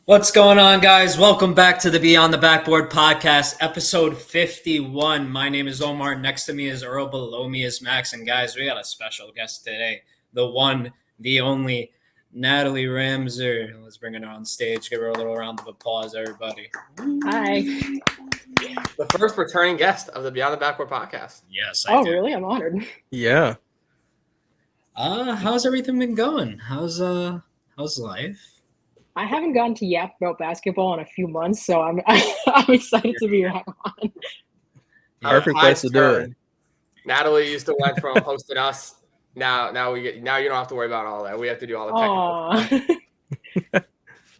What's going on, guys? Welcome back to the Beyond the Backboard Podcast, episode 51. My name is Omar. Next to me is Earl. Below me is Max. And, guys, we got a special guest today. The one, the only, Natalie Ramser. Let's bring her on stage. Give her a little round of applause, everybody. Hi. The first returning guest of the Beyond the Backboard Podcast. Yes, I did. Really? I'm honored. Yeah. How's everything been going? How's life? I haven't gotten to yap about basketball in a few months, so I'm excited to be back on. Perfect place to do it. Natalie used to went from hosting us. Now you don't have to worry about all that. We have to do all the technical stuff.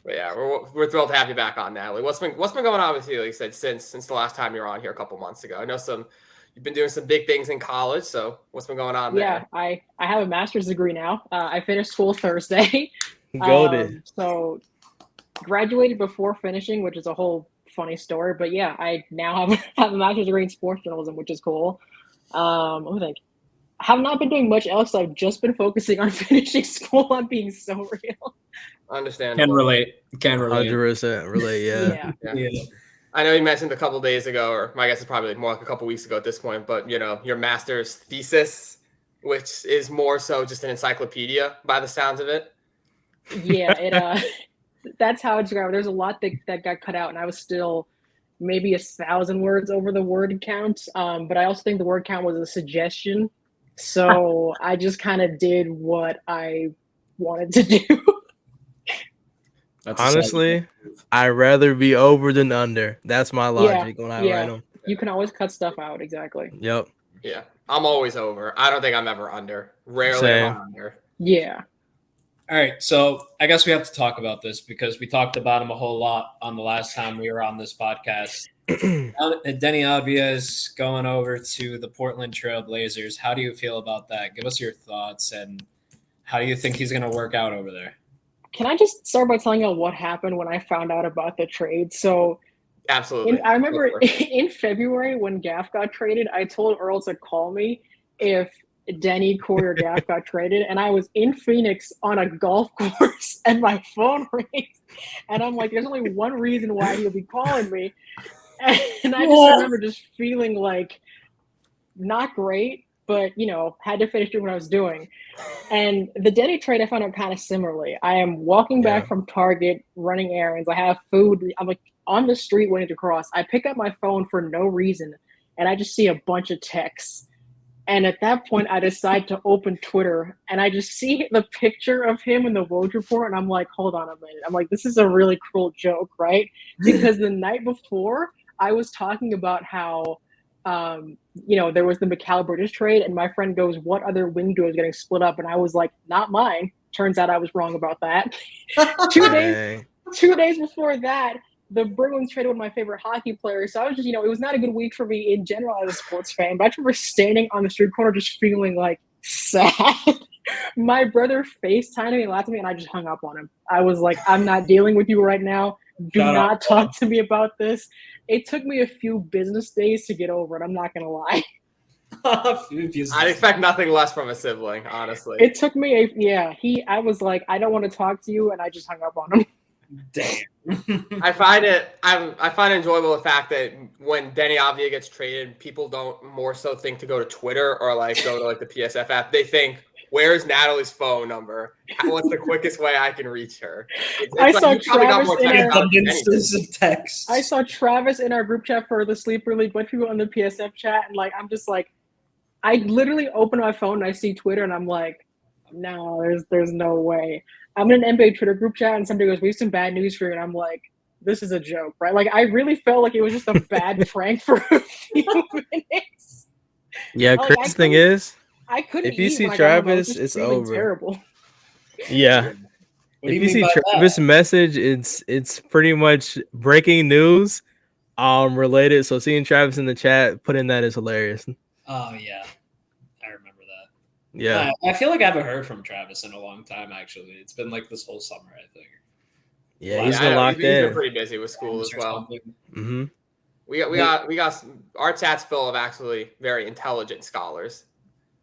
But yeah, we're thrilled to have you back on, Natalie. What's been going on with you? Like you said, since the last time you were on here a couple months ago. I know you've been doing some big things in college. So what's been going on there? Yeah, I have a master's degree now. I finished school Thursday. Golden. So graduated before finishing, which is a whole funny story. But yeah, I now have a master's degree in sports journalism, which is cool. Let me think. Have not been doing much else. I've just been focusing on finishing school. I'm being so real. Understand. Can relate. 100% relate. Yeah. I know you mentioned a couple days ago, or my guess is probably more like a couple weeks ago at this point, but your master's thesis, which is more so just an encyclopedia by the sounds of it. Yeah, that's how it's going. There's a lot that got cut out, and I was still maybe 1,000 words over the word count. But I also think the word count was a suggestion. So I just kind of did what I wanted to do. Honestly, I'd rather be over than under. That's my logic when I write them. You can always cut stuff out. Exactly. Yep. Yeah. I'm always over. I don't think I'm ever under. Rarely am I under. Yeah. All right, so I guess we have to talk about this because we talked about him a whole lot on the last time we were on this podcast. Denny Avdia is going over to the Portland Trail Blazers. How do you feel about that? Give us your thoughts, and how do you think he's going to work out over there? Can I just start by telling you what happened when I found out about the trade? So absolutely. I remember in February when Gaff got traded, I told Earl to call me if Denny, Corey, or Gaff got traded, and I was in Phoenix on a golf course, and my phone rings, and I'm like, there's only one reason why he'll be calling me, and I just remember just feeling like not great, but had to finish doing what I was doing. And the Denny trade, I found out kind of similarly. I am walking back from Target, running errands. I have food. I'm like on the street waiting to cross. I pick up my phone for no reason, and I just see a bunch of texts. And at that point, I decide to open Twitter, and I just see the picture of him in the Woj report, and I'm like, hold on a minute. I'm like, this is a really cruel joke, right? Because the night before, I was talking about how, there was the McCall-Bridges trade, and my friend goes, what other wing duo is getting split up? And I was like, not mine. Turns out I was wrong about that. 2 days before that, the Bruins traded one of my favorite hockey players. So I was just, it was not a good week for me in general as a sports fan. But I remember standing on the street corner just feeling like sad. My brother FaceTimed me and laughed at me, and I just hung up on him. I was like, I'm not dealing with you right now. Do not talk to me about this. It took me a few business days to get over it. I'm not going to lie. I'd expect nothing less from a sibling, honestly. It took me I was like, I don't want to talk to you, and I just hung up on him. Damn. I find it enjoyable the fact that when Denny Avdia gets traded, people don't more so think to go to Twitter or go to the PSF app. They think, where's Natalie's phone number? What's the quickest way I can reach her? I saw Travis in our group chat for the Sleeper League, bunch of people on the PSF chat, and I'm just like, I literally open my phone and I see Twitter, and I'm like, no, there's no way. I'm in an NBA Twitter group chat, and somebody goes, we have some bad news for you. And I'm like, this is a joke, right? I really felt like it was just a bad prank for a few minutes. Yeah, crazy thing is, I couldn't. If you see Travis, it's over. Terrible. Yeah. If you see Travis' message, it's pretty much breaking news, related. So seeing Travis in the chat, putting that is hilarious. Oh yeah. I remember that. Yeah. I feel like I haven't heard from Travis in a long time, actually. It's been this whole summer, I think. Yeah, he's been locked in. He's been pretty busy with school as well. Mm-hmm. We got our chat's full of actually very intelligent scholars.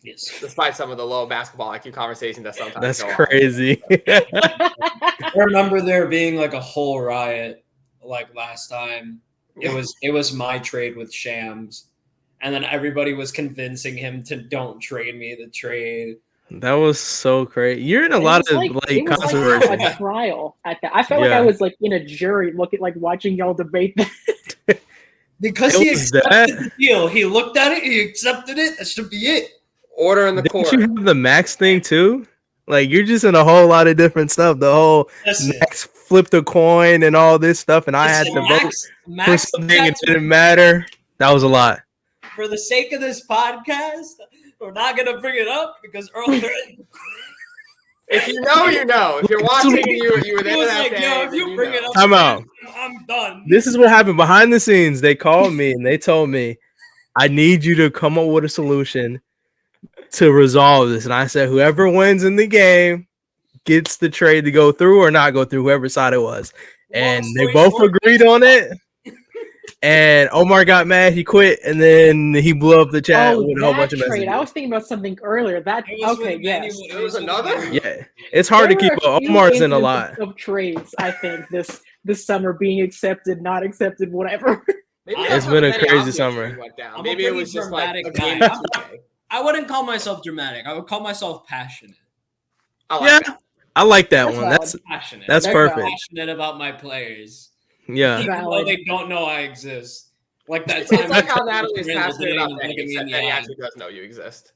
Yes. Despite some of the low basketball IQ conversations that sometimes That's go on. crazy. I remember there being like a whole riot like last time. It was my trade with Shams. And then everybody was convincing him to don't trade me the trade. That was so crazy. You're in a lot of it was controversy. like a trial at that. I felt like I was like in a jury watching y'all debate that. Because he accepted the deal. He looked at it, he accepted it. That should be it. Order in the court. Didn't you have the Max thing too? Like you're just in a whole lot of different stuff. The whole Max flipped a coin and all this stuff, and I had to vote for something. It didn't matter. That was a lot. For the sake of this podcast, we're not gonna bring it up because Earl. If you know, you know. If you're watching, you were there that day. Yo, if you bring it up, I'm done. This is what happened behind the scenes. They called me and they told me, "I need you to come up with a solution to resolve this." And I said, "Whoever wins in the game gets the trade to go through or not go through, whoever side it was." And they both agreed on it. And Omar got mad. He quit, and then he blew up the chat with a whole bunch of messages. I was thinking about something earlier. Yes. There was another? Yeah, it's hard to keep up. Omar's in a lot of trades. I think this summer being accepted, not accepted, whatever. It's been a crazy summer. Maybe it was just like a game. I wouldn't call myself dramatic. I would call myself passionate. I like that one. That's passionate. That's perfect. Passionate about my players. Yeah. Even though they don't know I exist. Like that It's time. like how Natalie is passionate about Benny, except Benny actually does know you exist.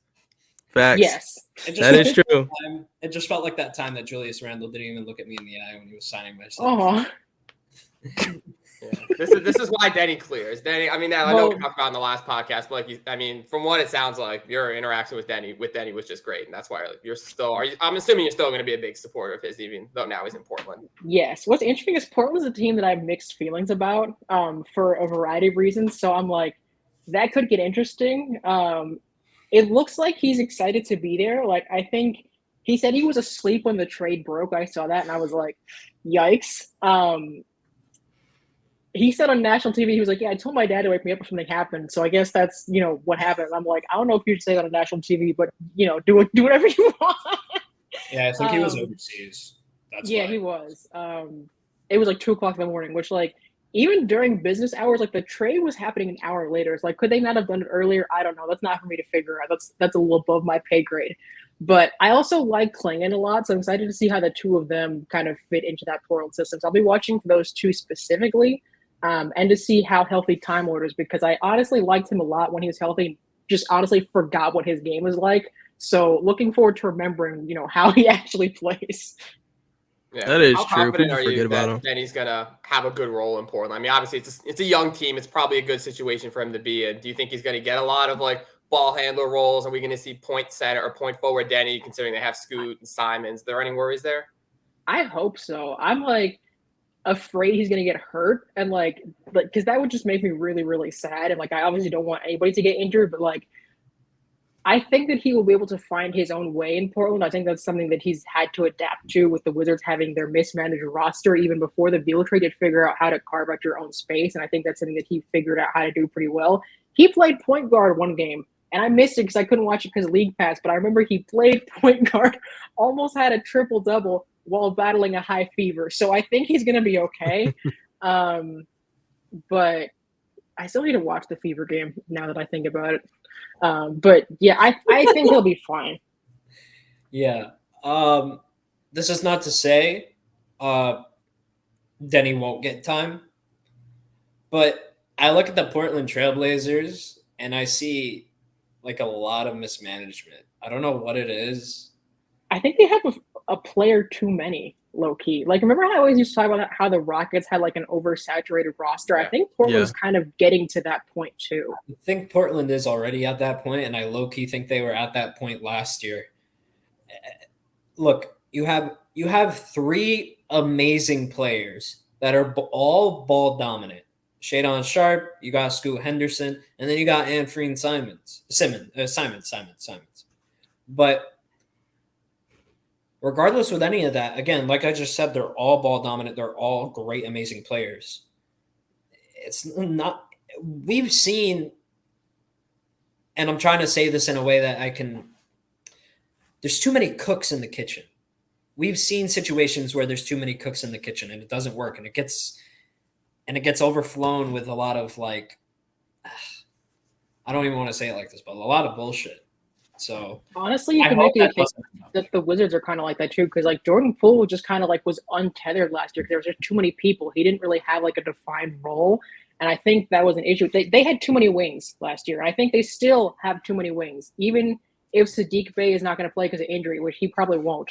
Facts. Yes. That is true. It just felt like that time that Julius Randle didn't even look at me in the eye when he was signing my stuff. Oh. Yeah. This is why Denny clears. Denny, I mean, I know we talked about in the last podcast, but from what it sounds like, your interaction with Denny was just great, and that's why you're still. I'm assuming you're still going to be a big supporter of his, even though now he's in Portland. Yes. What's interesting is Portland's a team that I have mixed feelings about, for a variety of reasons. So I'm like, that could get interesting. It looks like he's excited to be there. Like I think he said he was asleep when the trade broke. I saw that, and I was like, yikes. He said on national TV, he was like, "Yeah, I told my dad to wake me up if something happened." So I guess that's, what happened. I'm like, I don't know if you'd say that on national TV, but do whatever you want. Yeah, I think he was overseas. That's why. He was. It was like 2:00 in the morning, which like even during business hours, like the trade was happening an hour later. It's like, could they not have done it earlier? I don't know. That's not for me to figure out. That's a little above my pay grade. But I also like Klingon a lot, so I'm excited to see how the two of them kind of fit into that Portland system. So I'll be watching for those two specifically. And to see how healthy Time Lord is, because I honestly liked him a lot when he was healthy. Just honestly forgot what his game was like. So looking forward to remembering, how he actually plays. Yeah. That is How true. confident People are forget you about that him. Denny's gonna have a good role in Portland? I mean, obviously it's a young team. It's probably a good situation for him to be in. Do you think he's gonna get a lot of like ball handler roles? Are we gonna see point center or point forward Denny, considering they have Scoot and Simons? Are there any worries there? I hope so. I'm like afraid he's gonna get hurt, and like because that would just make me really, really sad. And like I obviously don't want anybody to get injured, but like I think that he will be able to find his own way in Portland. I think that's something that he's had to adapt to with the Wizards having their mismanaged roster even before the Beal trade, to figure out how to carve out your own space. And I think that's something that he figured out how to do pretty well. He played point guard one game, and I missed it because I couldn't watch it because of League Pass. But I remember he played point guard, almost had a triple-double while battling a high fever. So I think he's going to be okay. But I still need to watch the fever game now that I think about it. But yeah, I think he'll be fine. Yeah. This is not to say Denny won't get time, but I look at the Portland Trailblazers and I see like a lot of mismanagement. I don't know what it is. I think they have a player too many, low key. Like, remember how I always used to talk about how the Rockets had like an oversaturated roster? Yeah. I think Portland's kind of getting to that point too. I think Portland is already at that point, and I low key think they were at that point last year. Look, you have three amazing players that are all ball dominant. Shadon Sharp, you got Scoot Henderson, and then you got Anfreen Simons. But regardless with any of that, again, like I just said, they're all ball dominant. They're all great, amazing players. It's not – we've seen – and I'm trying to say this in a way that I can there's too many cooks in the kitchen. We've seen situations where there's too many cooks in the kitchen and it doesn't work, and it gets overflown with a lot of like, I don't even want to say it like this, but a lot of bullshit. So honestly, you can make the case that the Wizards are kind of like that too, because like Jordan Poole just kind of like was untethered last year because there was just too many people. He didn't really have like a defined role, and I think that was an issue. They had too many wings last year. I think they still have too many wings, even if Saddiq Bey is not going to play because of injury, which he probably won't,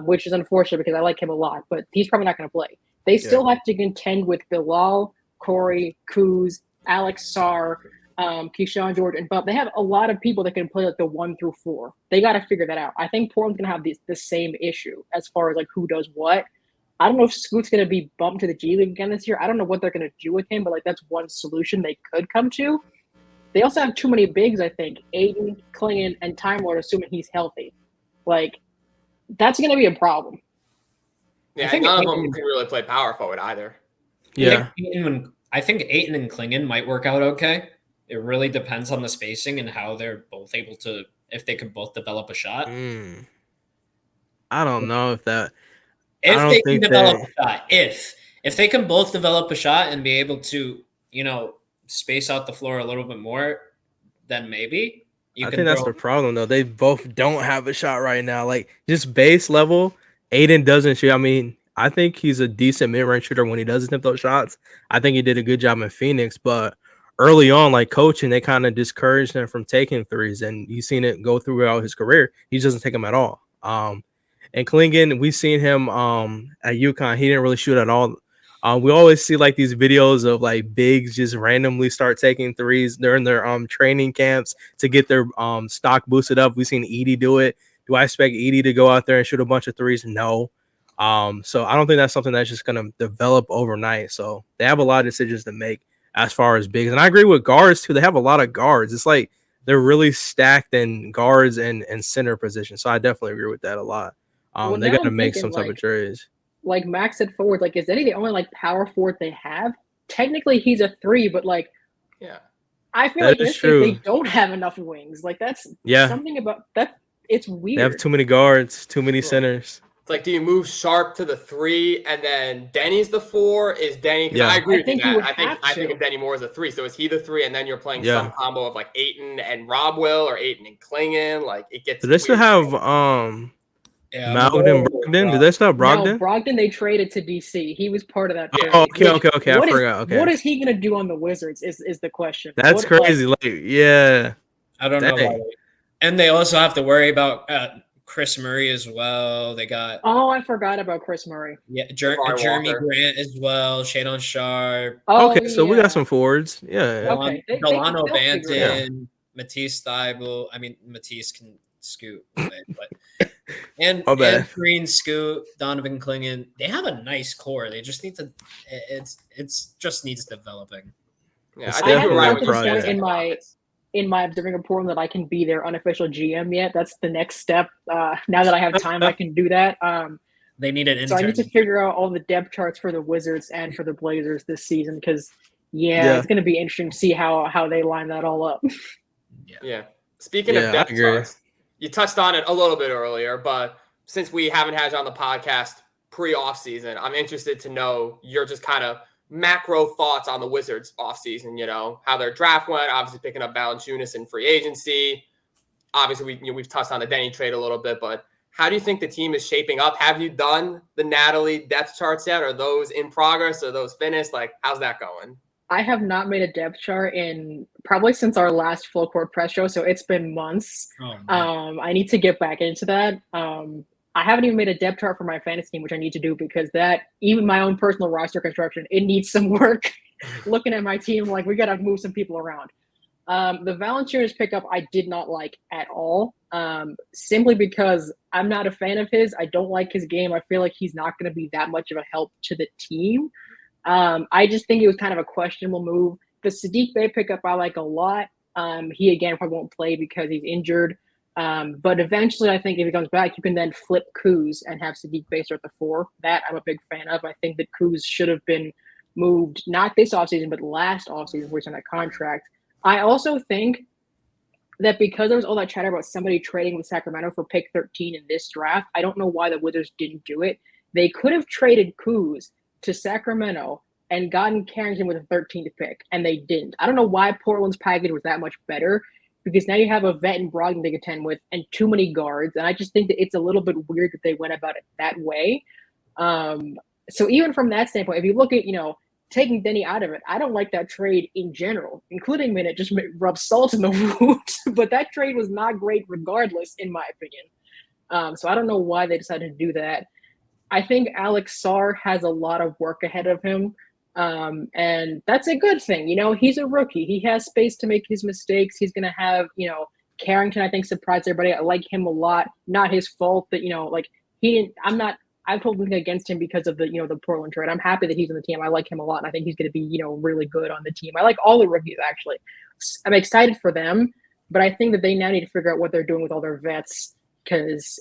which is unfortunate because I like him a lot, but he's probably not going to play. They still have to contend with Bilal, Corey, Kuz, Alex Sarr, Keyshawn George, and Bub. They have a lot of people that can play like the 1 through 4. They got to figure that out. I think Portland's going to have the same issue as far as like who does what. I don't know if Scoot's going to be bumped to the G League again this year. I don't know what they're going to do with him, but like that's one solution they could come to. They also have too many bigs, I think. Aiden, Klingon, and Time Lord, assuming he's healthy. Like, that's going to be a problem. Yeah, none of them can really play power forward either. Yeah. I think Ayton and Klingon might work out okay. It really depends on the spacing and how they're both able to, if they can both develop a shot. I don't know if that. If they can develop a shot, if they can both develop a shot and be able to, space out the floor a little bit more, then maybe. I think that's the problem, though. They both don't have a shot right now. Like, just base level, Aiden doesn't shoot. I mean, I think he's a decent mid-range shooter when he does attempt those shots. I think he did a good job in Phoenix, but early on, like coaching, they kind of discouraged him from taking threes, and you've seen it go throughout his career. He doesn't take them at all. And Klingon, we've seen him at UConn. He didn't really shoot at all. We always see like these videos of like bigs just randomly start taking threes during their training camps to get their stock boosted up. We've seen Edie do it. Do I expect Edie to go out there and shoot a bunch of threes? No. So I don't think that's something that's just going to develop overnight. So they have a lot of decisions to make as far as bigs. And I agree with guards too. They have a lot of guards. It's like they're really stacked in guards and center position. So I definitely agree with that a lot. They got to make some type of trades. Like Max said forward, like is Eddie the only like power forward they have? Technically he's a 3, but like I feel like they don't have enough wings. Like that's something about that. It's weird. They have too many guards, too many centers. It's like, do you move Sharp to the 3 and then Denny's the 4? Is Denny? Yeah. I agree with you. I think of Denny more as a 3. So is he the 3? And then you're playing some combo of like Ayton and Rob Will or Ayton and Klingon. Like it gets. Do they still have Malcolm Brogdon? Do they still have Brogdon? No, Brogdon they traded to DC. He was part of that trade. Oh, okay. I forgot. Okay. What is he gonna do on the Wizards? Is the question. That's crazy. I don't know. And they also have to worry about Chris Murray as well. They got. Oh, I forgot about Chris Murray. Yeah, Jeremy Grant as well. Shadon Sharp. Oh, okay, so we got some forwards. Yeah. Okay. Delano Banton, Matisse Thybulle. I mean, Matisse can scoot, but and Green Scoot, Donovan Klingon. They have a nice core. They just need to. It's just needs developing. Yeah, I haven't got to the point in my observing report that I can be their unofficial GM yet. That's the next step. Now that I have time, I can do that. They need an intern. So I need to figure out all the depth charts for the Wizards and for the Blazers this season because it's going to be interesting to see how they line that all up. Yeah. Speaking of depth charts, you touched on it a little bit earlier, but since we haven't had you on the podcast pre-offseason, I'm interested to know your just kind of macro thoughts on the Wizards offseason, how their draft went, obviously picking up Valanciunas in free agency. Obviously, we've touched on the Denny trade a little bit, but how do you think the team is shaping up? Have you done the Natalie depth charts yet? Are those in progress? Are those finished? Like, how's that going? I have not made a depth chart in probably since our last full court press show, so it's been months. I need to get back into that. I haven't even made a depth chart for my fantasy team, which I need to do because even my own personal roster construction, it needs some work. Looking at my team, like we got to move some people around. The Valanciunas pickup, I did not like at all, simply because I'm not a fan of his. I don't like his game. I feel like he's not going to be that much of a help to the team. I just think it was kind of a questionable move. The Saddiq Bey pickup I like a lot. He, again, probably won't play because he's injured. But eventually, I think if he comes back, you can then flip Kuz and have Saddiq Bey start the 4. That I'm a big fan of. I think that Kuz should have been moved, not this offseason, but last offseason where he's on that contract. I also think that because there was all that chatter about somebody trading with Sacramento for pick 13 in this draft, I don't know why the Wizards didn't do it. They could have traded Kuz to Sacramento and gotten Carrington with a 13th pick, and they didn't. I don't know why Portland's package was that much better, because now you have a vet in Brogdon to contend with and too many guards, and I just think that it's a little bit weird that they went about it that way. So even from that standpoint, if you look at, taking Denny out of it, I don't like that trade in general, including when it just rubs salt in the wound. But that trade was not great regardless, in my opinion. So I don't know why they decided to do that. I think Alex Sarr has a lot of work ahead of him. And that's a good thing. He's a rookie. He has space to make his mistakes. He's going to have, Carrington, I think, surprised everybody. I like him a lot. Not his fault that, I've told nothing against him because of the Portland trade. I'm happy that he's on the team. I like him a lot, and I think he's going to be, really good on the team. I like all the rookies, actually. I'm excited for them, but I think that they now need to figure out what they're doing with all their vets, because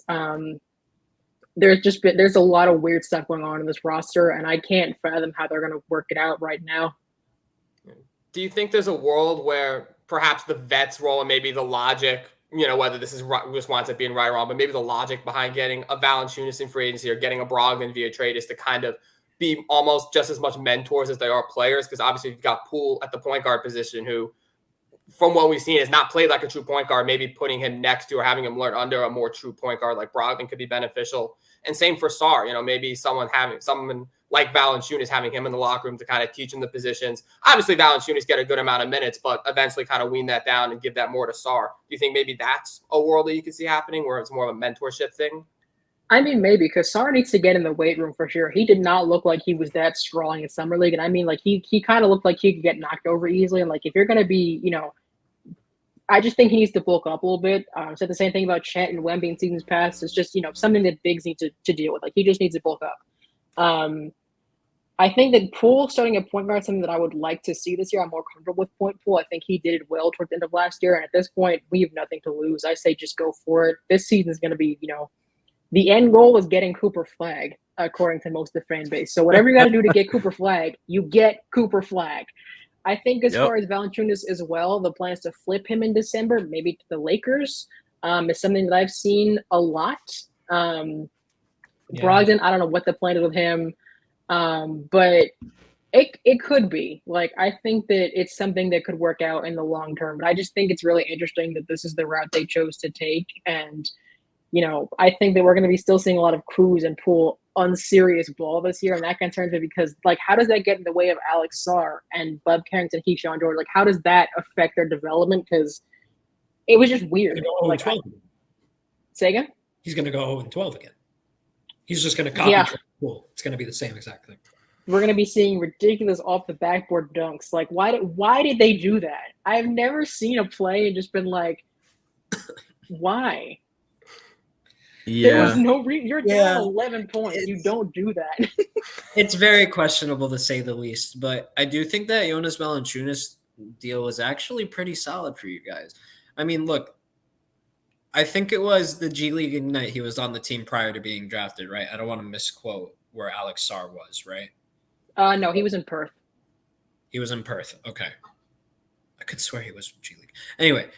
there's a lot of weird stuff going on in this roster, and I can't fathom how they're going to work it out right now. Do you think there's a world where perhaps the vets role and maybe the logic, whether this is just winds up being right or wrong, but maybe the logic behind getting a Valanciunas in free agency or getting a Brogdon via trade is to kind of be almost just as much mentors as they are players? Because obviously you've got Poole at the point guard position who, from what we've seen, has not played like a true point guard. Maybe putting him next to or having him learn under a more true point guard like Brogdon could be beneficial. And same for Sarr, maybe someone like Valanciunas, having him in the locker room to kind of teach him the positions. Obviously, Valanciunas get a good amount of minutes, but eventually kind of wean that down and give that more to Sarr. Do you think maybe that's a world that you could see happening where it's more of a mentorship thing? I mean, maybe, because Sarr needs to get in the weight room for sure. He did not look like he was that strong in Summer League. And I mean, he kind of looked like he could get knocked over easily. And if you're going to be, I just think he needs to bulk up a little bit. Said the same thing about Chet and Wemby in seasons past. It's just, something that bigs need to deal with. He just needs to bulk up. I think that Poole starting at point guard is something that I would like to see this year. I'm more comfortable with point Poole. I think he did it well towards the end of last year. And at this point, we have nothing to lose. I say just go for it. This season is going to be, the end goal is getting Cooper Flag, according to most of the fan base. So whatever you got to do to get Cooper Flag, you get Cooper Flag. I think as far as Valanciunas as well, the plan is to flip him in December, maybe to the Lakers. Is something that I've seen a lot. Brogdon, I don't know what the plan is with him. But it could be. I think that it's something that could work out in the long term. But I just think it's really interesting that this is the route they chose to take. And, I think that we're going to be still seeing a lot of Kuz and Poole unserious ball this year. And that concerns me because, how does that get in the way of Alex Sarr and Bub Carrington, Keyshawn George? How does that affect their development? Because it was just weird. Say again? He's going to go 0-12 again. He's just going to copy Poole. It's going to be the same exact thing. We're going to be seeing ridiculous off the backboard dunks. Why did they do that? I've never seen a play and just been why? Yeah. There was no reason. You're down 11 points. You don't do that. It's very questionable to say the least, but I do think that Jonas Valanciunas deal was actually pretty solid for you guys. I mean, look, I think it was the G League Ignite. He was on the team prior to being drafted, right? I don't want to misquote where Alex Sarr was, right? No, he was in Perth. He was in Perth. Okay. I could swear he was G League. Anyway,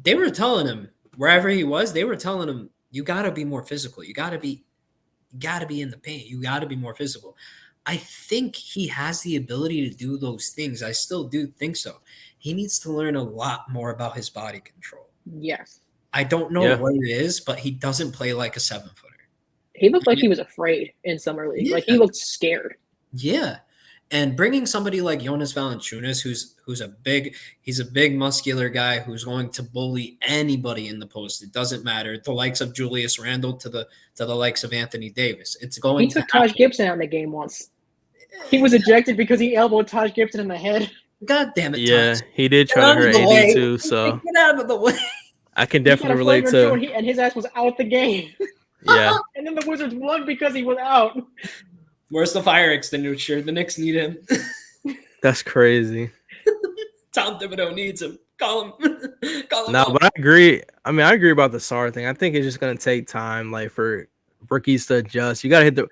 they were telling him, wherever he was, they were telling him, you got to be more physical. You got to be in the paint. You got to be more physical. I think he has the ability to do those things. I still do think so. He needs to learn a lot more about his body control. Yes. I don't know what it is, but he doesn't play like a 7-footer. He looked like he was afraid in Summer League. Yeah. He looked scared. Yeah. And bringing somebody like Jonas Valanciunas, who's a big muscular guy who's going to bully anybody in the post. It doesn't matter. The likes of Julius Randle to the likes of Anthony Davis. It's going. He took Taj Gibson out in the game once. He was ejected because he elbowed Taj Gibson in the head. God damn it! Yeah, Taj. he did try to hurt AD too. So get out of the way. I can definitely relate to. And his ass was out the game. Yeah. And then the Wizards won because he was out. Where's the fire extinguisher? The Knicks need him. That's crazy. Tom Thibodeau needs him. Call him. No, but I agree. I mean, I agree about the Sarr thing. I think it's just going to take time, for rookies to adjust. You got to hit the.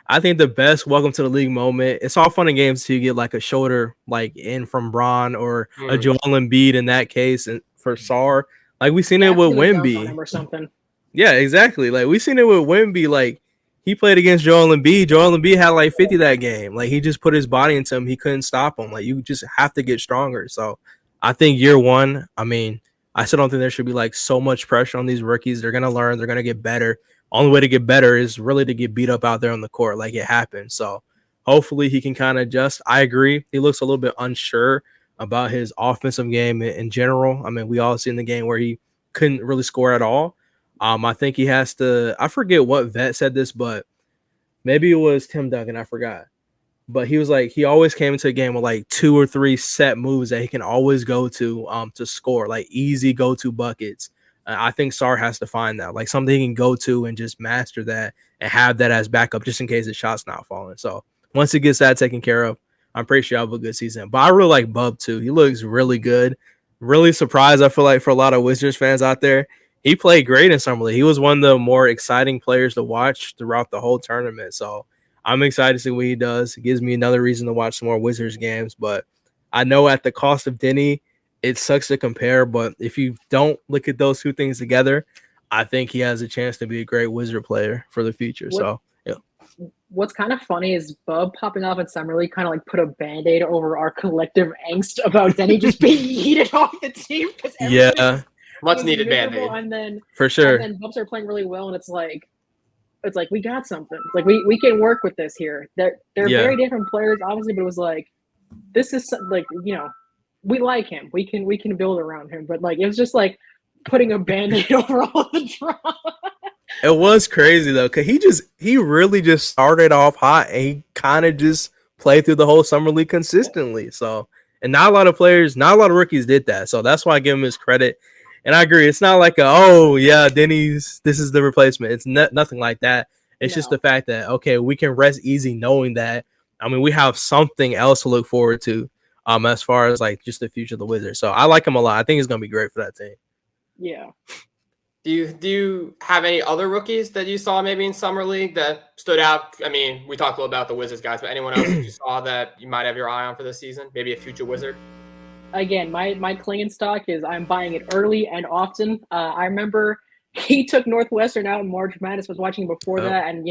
I think the best welcome to the league moment. It's all fun and games till you get a shoulder in from Bron or a Joel Embiid in that case, and for Sarr. Like we seen Yeah, it with he was dunked on Wemby. him or something. Yeah, exactly. Like we seen it with Wemby. Like he played against Joel Embiid. Joel Embiid had like 50 that game. Like he just put his body into him. He couldn't stop him. Like you just have to get stronger. So I think year one, I mean, I still don't think there should be like so much pressure on these rookies. They're gonna learn. They're gonna get better. Only way to get better is really to get beat up out there on the court, like it happened. So hopefully he can kind of adjust. I agree. He looks a little bit unsure about his offensive game in general. I mean, we all seen the game where he couldn't really score at all. I think he has to. I forget what vet said this, but maybe it was Tim Duncan. I forgot. But he was like, he always came into a game with like 2 or 3 set moves that he can always go to score, like easy go-to buckets. I think Sarr has to find that, like something he can go to and just master that and have that as backup just in case his shot's not falling. So once he gets that taken care of, I'm pretty sure I'll have a good season. But I really like Bub too. He looks really good. Really surprised, I feel like, for a lot of Wizards fans out there. He played great in Summer League. He was one of the more exciting players to watch throughout the whole tournament. So I'm excited to see what he does. It gives me another reason to watch some more Wizards games. But I know at the cost of Denny, it sucks to compare. But if you don't look at those two things together, I think he has a chance to be a great Wizard player for the future. So yeah. What's kind of funny is Bub popping off at Summer League kind of like put a Band-Aid over our collective angst about Denny just being yeeted off the team. Yeah. Much needed Band-Aid. And then for sure. And then Bubs are playing really well, and it's like we got something. It's like we can work with this here. They're very different players, obviously, but it was like this is like, you know, we like him. We can build around him, but like it was just like putting a Band-Aid over all the drama. It was crazy though, because he really just started off hot and he kind of just played through the whole Summer League consistently. So, and not a lot of rookies did that. So that's why I give him his credit. And I agree, it's not like Denny's, this is the replacement. It's nothing like that. It's just the fact that, okay, we can rest easy knowing that. I mean, we have something else to look forward to as far as like just the future of the Wizards. So I like him a lot. I think he's going to be great for that team. Yeah. Do you have any other rookies that you saw maybe in Summer League that stood out? I mean, we talked a little about the Wizards guys, but anyone else that you saw that you might have your eye on for this season? Maybe a future Wizard? Again, my clinging stock is I'm buying it early and often. I remember he took Northwestern out in March Madness. Was watching before that, and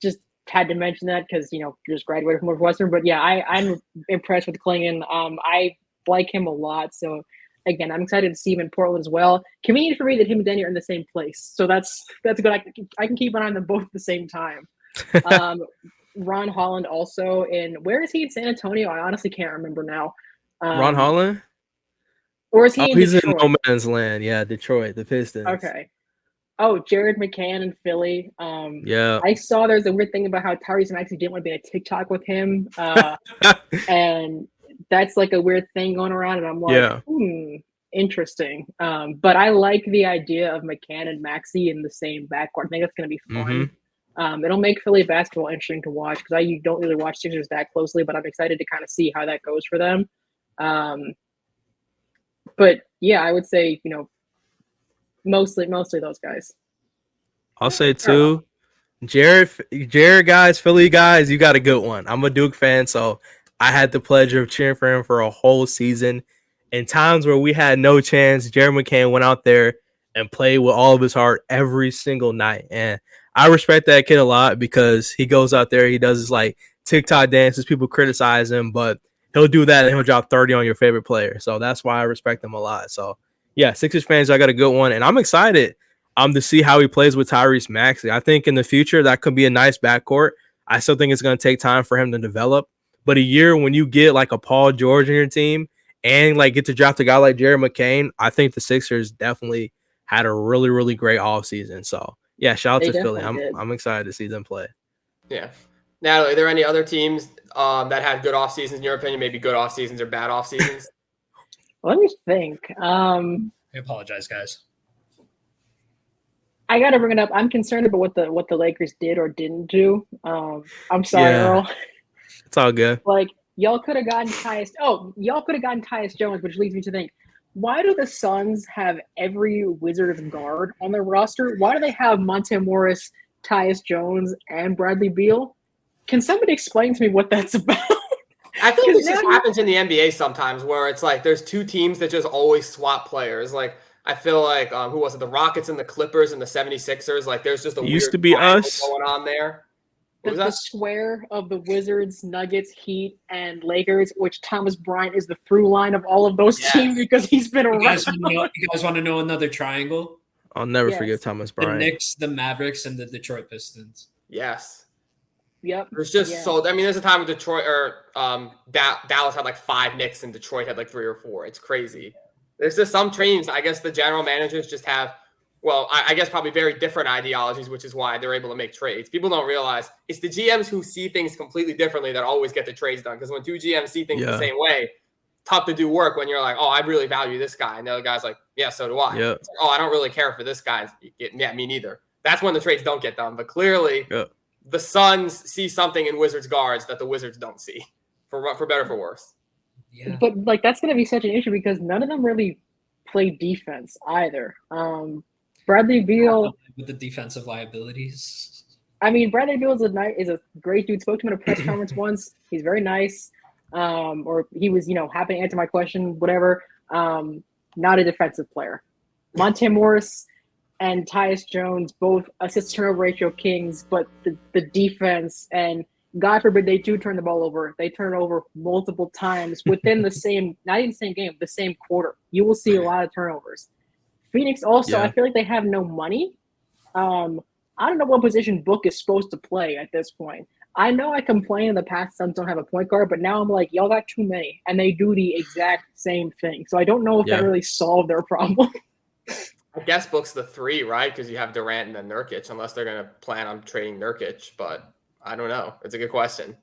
just had to mention that because just graduated from Northwestern. But yeah, I'm impressed with Klingon. I like him a lot. So again, I'm excited to see him in Portland as well. Convenient for me that him and Denny are in the same place, so that's good. I can keep an eye on them both at the same time. Ron Holland also where is he in San Antonio? I honestly can't remember now. Ron Holland? Or is he in he's Detroit? in no man's land. Yeah, Detroit, the Pistons. Okay. Oh, Jared McCann in Philly. Yeah. I saw there's a weird thing about how Tyrese Maxey didn't want to be on TikTok with him. And that's like a weird thing going around. And I'm like, interesting. But I like the idea of McCann and Maxey in the same backcourt. I think that's going to be fun. Mm-hmm. It'll make Philly basketball interesting to watch because I don't really watch Sixers that closely, but I'm excited to kind of see how that goes for them. But yeah, I would say, mostly those guys. I'll say too, Jared guys, Philly guys, you got a good one. I'm a Duke fan, so I had the pleasure of cheering for him for a whole season. In times where we had no chance, Jared McCann went out there and played with all of his heart every single night. And I respect that kid a lot because he goes out there, he does his like TikTok dances, people criticize him, but he'll do that and he'll drop 30 on your favorite player. So that's why I respect him a lot. So yeah, Sixers fans, I got a good one. And I'm excited to see how he plays with Tyrese Maxey. I think in the future that could be a nice backcourt. I still think it's going to take time for him to develop. But a year when you get like a Paul George in your team and like get to draft a guy like Jared McCain, I think the Sixers definitely had a really, really great offseason. So yeah, shout out to Philly. I'm excited to see them play. Yeah. Natalie, are there any other teams that had good off seasons in your opinion? Maybe good off seasons or bad off seasons? Let me think. I apologize, guys. I gotta bring it up. I'm concerned about what the Lakers did or didn't do. I'm sorry, Earl. It's all good. Like y'all could have gotten Tyus Jones, which leads me to think, why do the Suns have every Wizards guard on their roster? Why do they have Monte Morris, Tyus Jones, and Bradley Beal? Can somebody explain to me what that's about? I feel like this just happens in the NBA sometimes, where it's like there's two teams that just always swap players. Like I feel like who was it? The Rockets and the Clippers and the 76ers. Like there's just a weird used to be us going on there. The square of the Wizards, Nuggets, Heat, and Lakers, which Thomas Bryant is the through line of all of those teams because he's been around. You guys want to know another triangle? I'll never forget Thomas Bryant. The Knicks, the Mavericks, and the Detroit Pistons. Yes. Yep. There's just there's a time with Detroit or Dallas had like 5 Knicks and Detroit had like 3 or 4. It's crazy. There's just some teams, I guess the general managers just have, I guess probably very different ideologies, which is why they're able to make trades. People don't realize it's the GMs who see things completely differently that always get the trades done. Because when 2 GMs see things the same way, tough to do work when you're like, oh, I really value this guy. And the other guy's like, yeah, so do I. Yep. Like, oh, I don't really care for this guy. Yeah, me neither. That's when the trades don't get done. But clearly the Suns see something in Wizards guards that the Wizards don't see, for better or for worse. Yeah. But like that's going to be such an issue because none of them really play defense either. Bradley Beal with the defensive liabilities. I mean, Bradley Beal is a great dude. Spoke to him in a press conference once. He's very nice. Or he was, happy to answer my question, whatever. Not a defensive player. Monte Morris and Tyus Jones, both assist turnover ratio kings, but the defense, and God forbid they do turn the ball over. They turn it over multiple times within the same, not even the same game, the same quarter. You will see a lot of turnovers. Phoenix also, I feel like they have no money. I don't know what position Book is supposed to play at this point. I know I complained in the past Suns don't have a point guard, but now I'm like, y'all got too many, and they do the exact same thing. So I don't know if that really solved their problem. I guess Book's the 3, right? Because you have Durant and then Nurkic, unless they're going to plan on trading Nurkic. But I don't know. It's a good question.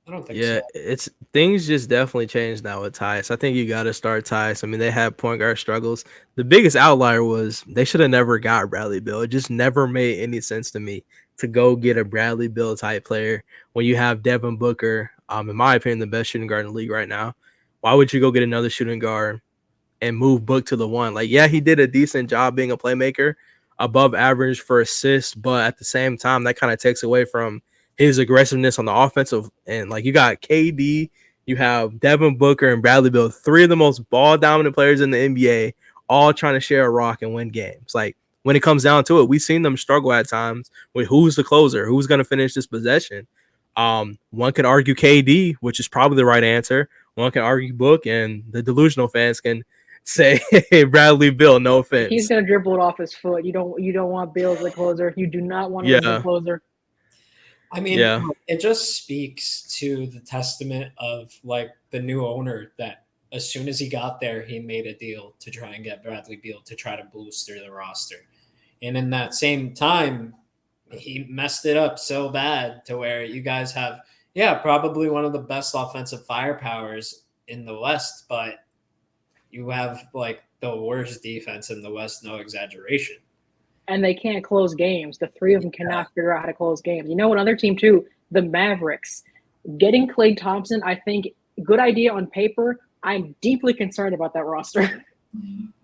I don't think so. It's things just definitely changed now with Tyus. I think you got to start Tyus. I mean, they had point guard struggles. The biggest outlier was they should have never got Bradley Beal. It just never made any sense to me to go get a Bradley Beal type player when you have Devin Booker, in my opinion, the best shooting guard in the league right now. Why would you go get another shooting guard and move Book to the 1? Like, yeah, he did a decent job being a playmaker, above average for assists, but at the same time, that kind of takes away from his aggressiveness on the offensive end. Like, you got KD, you have Devin Booker and Bradley Beal, 3 of the most ball-dominant players in the NBA, all trying to share a rock and win games. Like, when it comes down to it, we've seen them struggle at times with who's the closer, who's going to finish this possession. One could argue KD, which is probably the right answer. One can argue Book, and the delusional fans can say Bradley Beal. No offense. He's going to dribble it off his foot. You don't want Beal as the closer. You do not want him as the closer. I mean, it just speaks to the testament of like the new owner that as soon as he got there, he made a deal to try and get Bradley Beal to try to booster the roster. And in that same time, he messed it up so bad to where you guys have, probably one of the best offensive firepowers in the West, but you have like the worst defense in the West, no exaggeration. And they can't close games. The 3 of them cannot figure out how to close games. You know, another team too, the Mavericks. Getting Klay Thompson, I think, good idea on paper. I'm deeply concerned about that roster.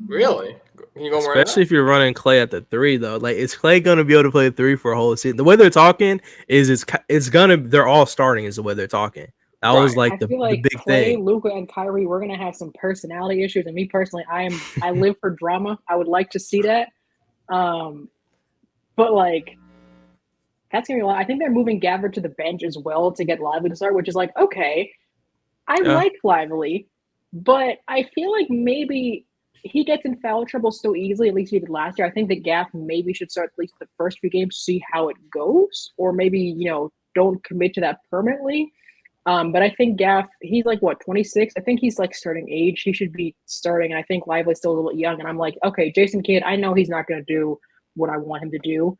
Really? Can you go more especially if you're running Klay at the 3, though. Like, is Klay going to be able to play 3 for a whole season? The way they're talking is they're all starting is the way they're talking. That was like the big Klay, thing. Luka, and Kyrie, we're going to have some personality issues. And me personally, I live for drama. I would like to see that. But like, that's gonna be a lot. I think they're moving Gafford to the bench as well to get Lively to start, which is like, okay, I like Lively, but I feel like maybe he gets in foul trouble so easily, at least he did last year. I think that Gaff maybe should start at least the first few games, see how it goes, or maybe, don't commit to that permanently. But I think Gaff, he's like, 26? I think he's like starting age. He should be starting. And I think Lively's still a little young. And I'm like, okay, Jason Kidd, I know he's not going to do what I want him to do.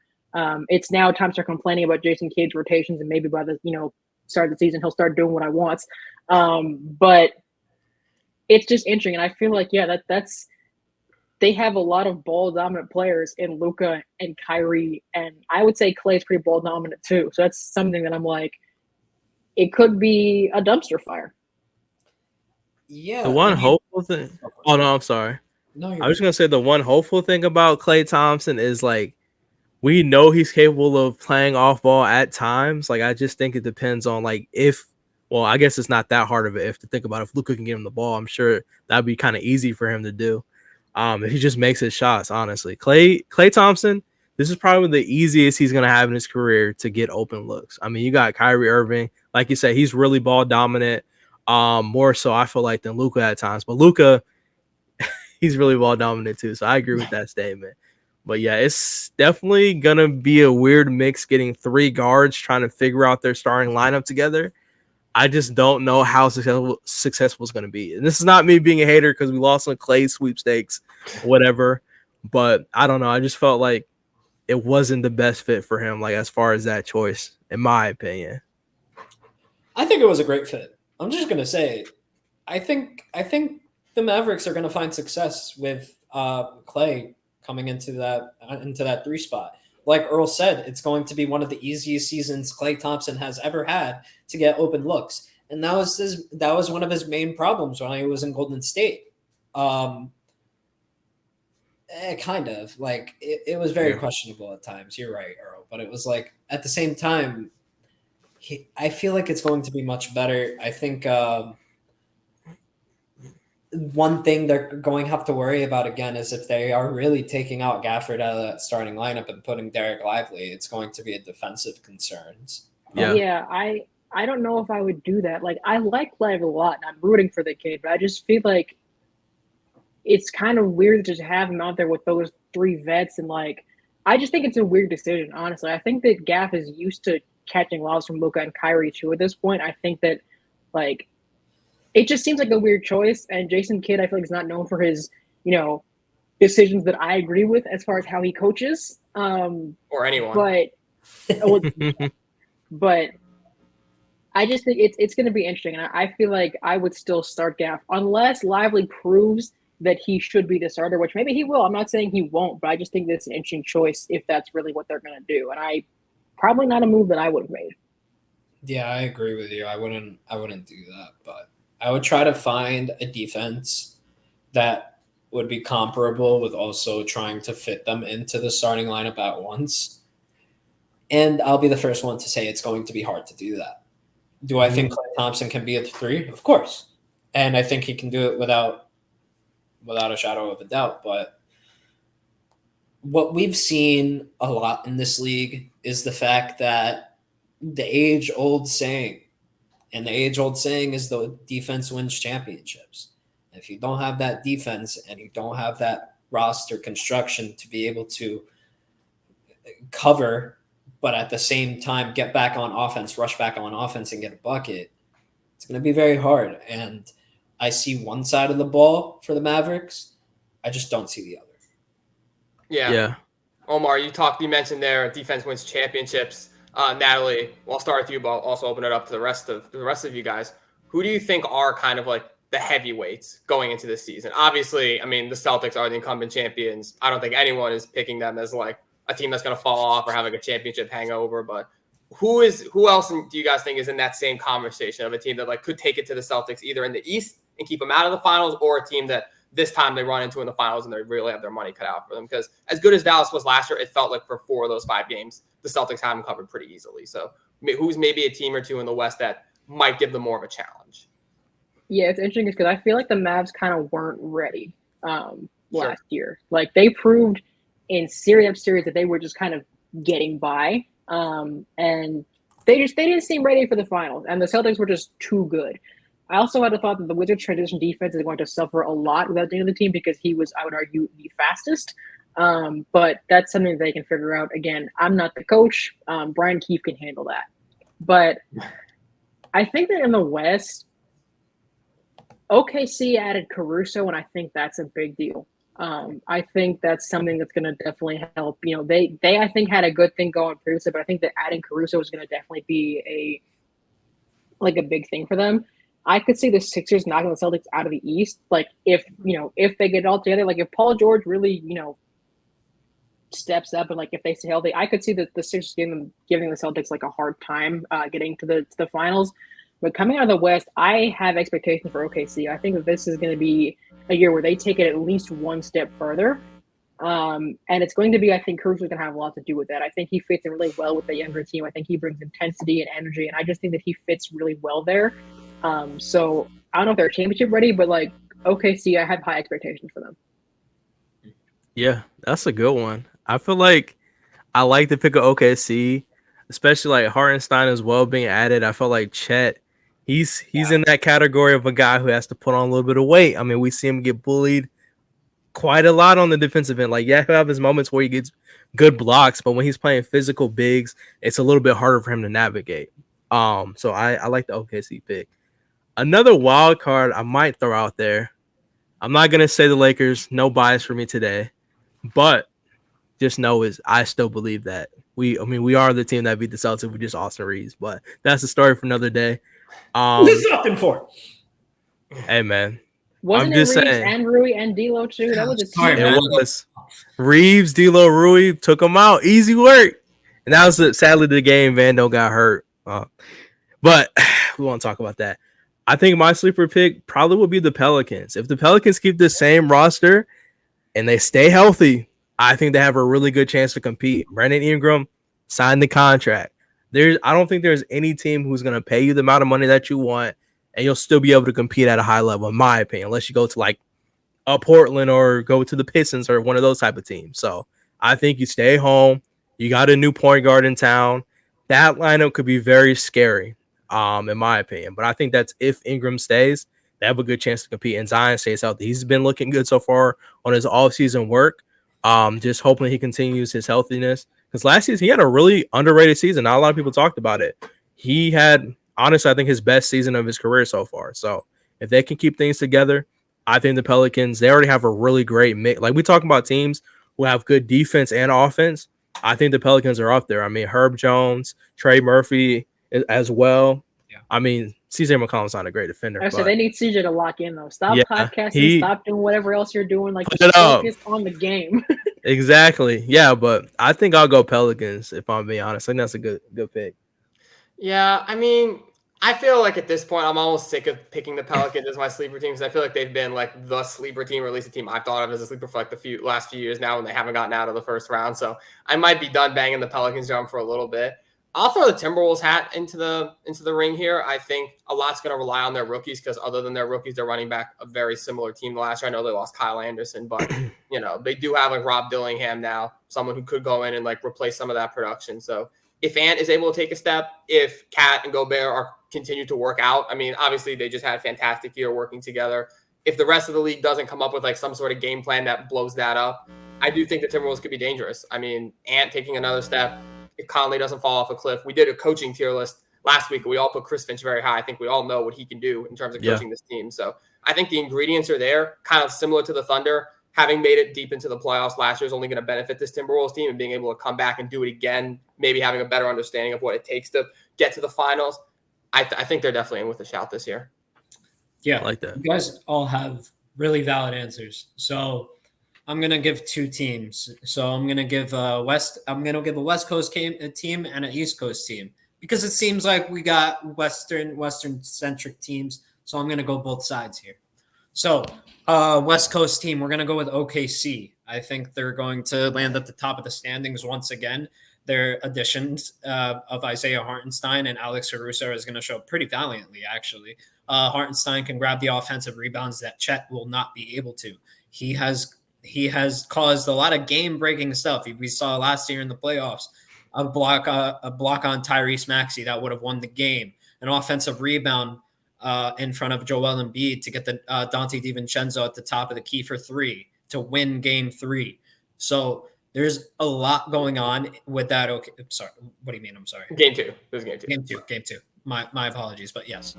It's now time to start complaining about Jason Kidd's rotations. And maybe by the, start of the season, he'll start doing what I want. But it's just interesting. And I feel like, that's they have a lot of ball dominant players in Luka and Kyrie. And I would say Klay's pretty ball dominant too. So that's something that I'm like, it could be a dumpster fire. Yeah. The one hopeful thing. Oh, no, I'm sorry. No, I was going to say the one hopeful thing about Klay Thompson is like, we know he's capable of playing off ball at times. Like, I just think it depends on like if Well, I guess it's not that hard of it if to think about if Luka can get him the ball. I'm sure that'd be kind of easy for him to do. If he just makes his shots, honestly. Klay Thompson, this is probably the easiest he's gonna have in his career to get open looks. I mean, you got Kyrie Irving, like you said, he's really ball dominant. More so I feel like than Luka at times. But Luka, he's really ball dominant too. So I agree with that statement. But yeah, it's definitely gonna be a weird mix getting 3 guards trying to figure out their starting lineup together. I just don't know how successful it's going to be. And this is not me being a hater because we lost on Klay sweepstakes, whatever. But I don't know. I just felt like it wasn't the best fit for him, like as far as that choice, in my opinion. I think it was a great fit. I'm just going to say, I think the Mavericks are going to find success with Klay coming into that 3 spot. Like Earl said, it's going to be one of the easiest seasons Klay Thompson has ever had to get open looks. And that was one of his main problems when he was in Golden State. Kind of. Like, it was very questionable at times. You're right, Earl. But it was like, at the same time, I feel like it's going to be much better. I think one thing they're going to have to worry about again is if they are really taking out Gafford out of that starting lineup and putting Derek Lively, it's going to be a defensive concerns. Yeah, I don't know if I would do that. Like, I like Lively a lot, and I'm rooting for the kid, but I just feel like it's kind of weird to just have him out there with those 3 vets, and like, I just think it's a weird decision, honestly. I think that Gaff is used to catching lobs from Luka and Kyrie too at this point. I think that, like, it just seems like a weird choice, and Jason Kidd, I feel like, is not known for his, decisions that I agree with as far as how he coaches. Or anyone. But I just think it's going to be interesting, and I feel like I would still start Gaff unless Lively proves that he should be the starter, which maybe he will. I'm not saying he won't, but I just think that's an interesting choice if that's really what they're going to do, and probably not a move that I would have made. Yeah, I agree with you. I wouldn't do that, but I would try to find a defense that would be comparable with also trying to fit them into the starting lineup at once. And I'll be the first one to say it's going to be hard to do that. Do I think Klay Thompson can be a 3? Of course. And I think he can do it without a shadow of a doubt. But what we've seen a lot in this league is the fact that the age-old saying, and the age-old saying is the defense wins championships. If you don't have that defense and you don't have that roster construction to be able to cover, but at the same time get back on offense, rush back on offense and get a bucket, it's going to be very hard. And I see one side of the ball for the Mavericks. I just don't see the other. Yeah. Omar, you mentioned there defense wins championships. Natalie, I'll start with you, but I'll also open it up to the rest of you guys. Who do you think are kind of like the heavyweights going into this season? Obviously, I mean, the Celtics are the incumbent champions. I don't think anyone is picking them as like a team that's going to fall off or have like a championship hangover. But who else do you guys think is in that same conversation of a team that like could take it to the Celtics either in the East and keep them out of the finals, or a team that this time they run into in the finals and they really have their money cut out for them? Because as good as Dallas was last year, it felt like for 4 of those 5 games, the Celtics had them covered pretty easily. So who's maybe a team or two in the West that might give them more of a challenge? Yeah, it's interesting because I feel like the Mavs kind of weren't ready last year. Like, they proved in series after series that they were just kind of getting by, and they didn't seem ready for the finals. And the Celtics were just too good. I also had a thought that the Wizards' transition defense is going to suffer a lot without the end of the team because he was, I would argue, the fastest. But that's something they can figure out. Again, I'm not the coach. Brian Keefe can handle that. But I think that in the West, OKC added Caruso, and I think that's a big deal. I think that's something that's going to definitely help. They I think had a good thing going previously, but I think that adding Caruso is going to definitely be a big thing for them. I could see the Sixers knocking the Celtics out of the East. Like, if they get it all together, like if Paul George really, steps up and like if they stay healthy, I could see the Sixers giving the Celtics like a hard time getting to the finals. But coming out of the West, I have expectations for OKC. I think that this is going to be a year where they take it at least one step further. And it's going to be, I think, Caruso's going to have a lot to do with that. I think he fits in really well with the younger team. I think he brings intensity and energy, and I just think that he fits really well there. So I don't know if they're championship ready, but like OKC, I have high expectations for them. Yeah, that's a good one. I feel like I like the pick of OKC, especially like Hartenstein as well being added. I feel like Chet, he's in that category of a guy who has to put on a little bit of weight. I mean, we see him get bullied quite a lot on the defensive end. Like, yeah, he'll have his moments where he gets good blocks, but when he's playing physical bigs, it's a little bit harder for him to navigate. So I like the OKC pick. Another wild card I might throw out there. I'm not gonna say the Lakers, no bias for me today, but just know is I still believe that we are the team that beat the Celtics with just Austin Reeves, but that's a story for another day. Who's nothing for? Hey man, Wasn't I'm it just Reeves saying. and Rui and D'Lo too? That was a Sorry, team. man. It was Reeves, D'Lo, Rui took them out, easy work, and that was sadly the game. Vando got hurt, but we won't talk about that. I think my sleeper pick probably will be the Pelicans. If the Pelicans keep the same roster and they stay healthy, I think they have a really good chance to compete. Brandon Ingram signed the contract. I don't think there's any team who's going to pay you the amount of money that you want, and you'll still be able to compete at a high level, in my opinion, unless you go to like a Portland or go to the Pistons or one of those type of teams. So I think you stay home. You got a new point guard in town. That lineup could be very scary, in my opinion. But I think that's if Ingram stays, they have a good chance to compete. And Zion stays healthy. He's been looking good so far on his off-season work. Just hoping he continues his healthiness. Because last season, he had a really underrated season. Not a lot of people talked about it. He had, honestly, I think his best season of his career so far. So if they can keep things together, I think the Pelicans, they already have a really great mix. Like we talk about teams who have good defense and offense. I think the Pelicans are up there. I mean, Herb Jones, Trey Murphy as well. Yeah. I mean, CJ McCollum's not a great defender. So they need CJ to lock in though. Stop podcasting. Stop doing whatever else you're doing. Like just focus on the game. Exactly. Yeah, but I think I'll go Pelicans if I'm being honest. I think that's a good pick. Yeah, I mean, I feel like at this point I'm almost sick of picking the Pelicans as my sleeper team because I feel like they've been like the sleeper team, or at least the team I've thought of as a sleeper for like the last few years now, and they haven't gotten out of the first round. So I might be done banging the Pelicans drum for a little bit. I'll throw the Timberwolves hat into the ring here. I think a lot's going to rely on their rookies because other than their rookies, they're running back a very similar team to last year. I know they lost Kyle Anderson, but they do have like Rob Dillingham now, someone who could go in and like replace some of that production. So if Ant is able to take a step, if Cat and Gobert continue to work out, I mean, obviously they just had a fantastic year working together. If the rest of the league doesn't come up with like some sort of game plan that blows that up, I do think the Timberwolves could be dangerous. I mean, Ant taking another step, if Conley doesn't fall off a cliff. We did a coaching tier list last week. We all put Chris Finch very high. I think we all know what he can do in terms of coaching this team. So I think the ingredients are there, kind of similar to the Thunder. Having made it deep into the playoffs last year is only going to benefit this Timberwolves team, and being able to come back and do it again, maybe having a better understanding of what it takes to get to the finals. I think they're definitely in with a shout this year. Yeah, I like that. You guys all have really valid answers. So I'm gonna give two teams. So I'm gonna give a West Coast team and an East Coast team because it seems like we got Western centric teams. So I'm gonna go both sides here. So West Coast team, we're gonna go with OKC. I think they're going to land at the top of the standings once again. Their additions of Isaiah Hartenstein and Alex Caruso is going to show pretty valiantly, actually. Hartenstein can grab the offensive rebounds that Chet will not be able to. He has caused a lot of game-breaking stuff. We saw last year in the playoffs a block on Tyrese Maxey that would have won the game, an offensive rebound in front of Joel Embiid to get the Dante DiVincenzo at the top of the key for three to win Game 3. So there's a lot going on with that. Okay, I'm sorry. What do you mean? I'm sorry. Game 2. This is Game 2. Game two. My apologies, but yes.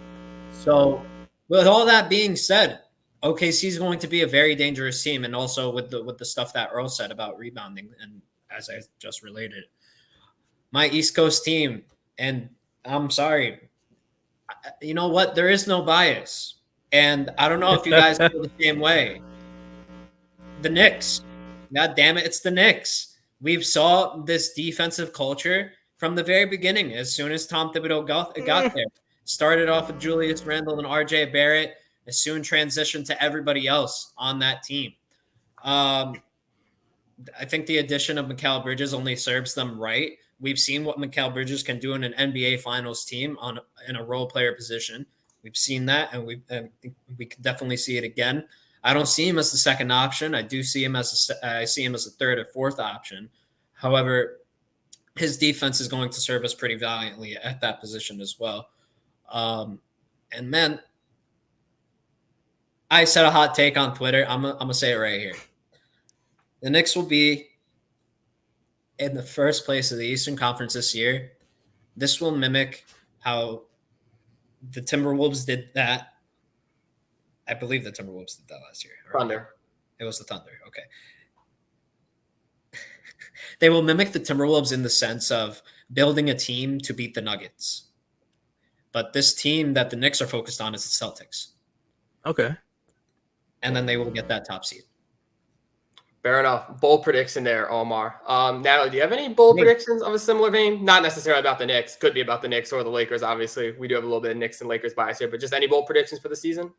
So with all that being said, OKC is going to be a very dangerous team, and also with the stuff that Earl said about rebounding, and as I just related, my East Coast team, and I'm sorry, you know what? There is no bias, and I don't know if you guys feel the same way. The Knicks. God damn it, it's the Knicks. We saw this defensive culture from the very beginning. As soon as Tom Thibodeau got there, started off with Julius Randle and RJ Barrett, and soon transitioned to everybody else on that team. I think the addition of Mikal Bridges only serves them right. We've seen what Mikal Bridges can do in an NBA Finals team in a role player position. We've seen that, and we can definitely see it again. I don't see him as the second option. I see him as a third or fourth option. However, his defense is going to serve us pretty valiantly at that position as well. And man, I said a hot take on Twitter. I'm gonna say it right here. The Knicks will be in the first place of the Eastern Conference this year. This will mimic how the Timberwolves did that. I believe the Timberwolves did that last year. Thunder. It was the Thunder. Okay. They will mimic the Timberwolves in the sense of building a team to beat the Nuggets. But this team that the Knicks are focused on is the Celtics. Okay. And then they will get that top seed. Fair enough. Bold prediction there, Omar. Natalie, do you have any bold predictions of a similar vein? Not necessarily about the Knicks. Could be about the Knicks or the Lakers, obviously. We do have a little bit of Knicks and Lakers bias here, but just any bold predictions for the season?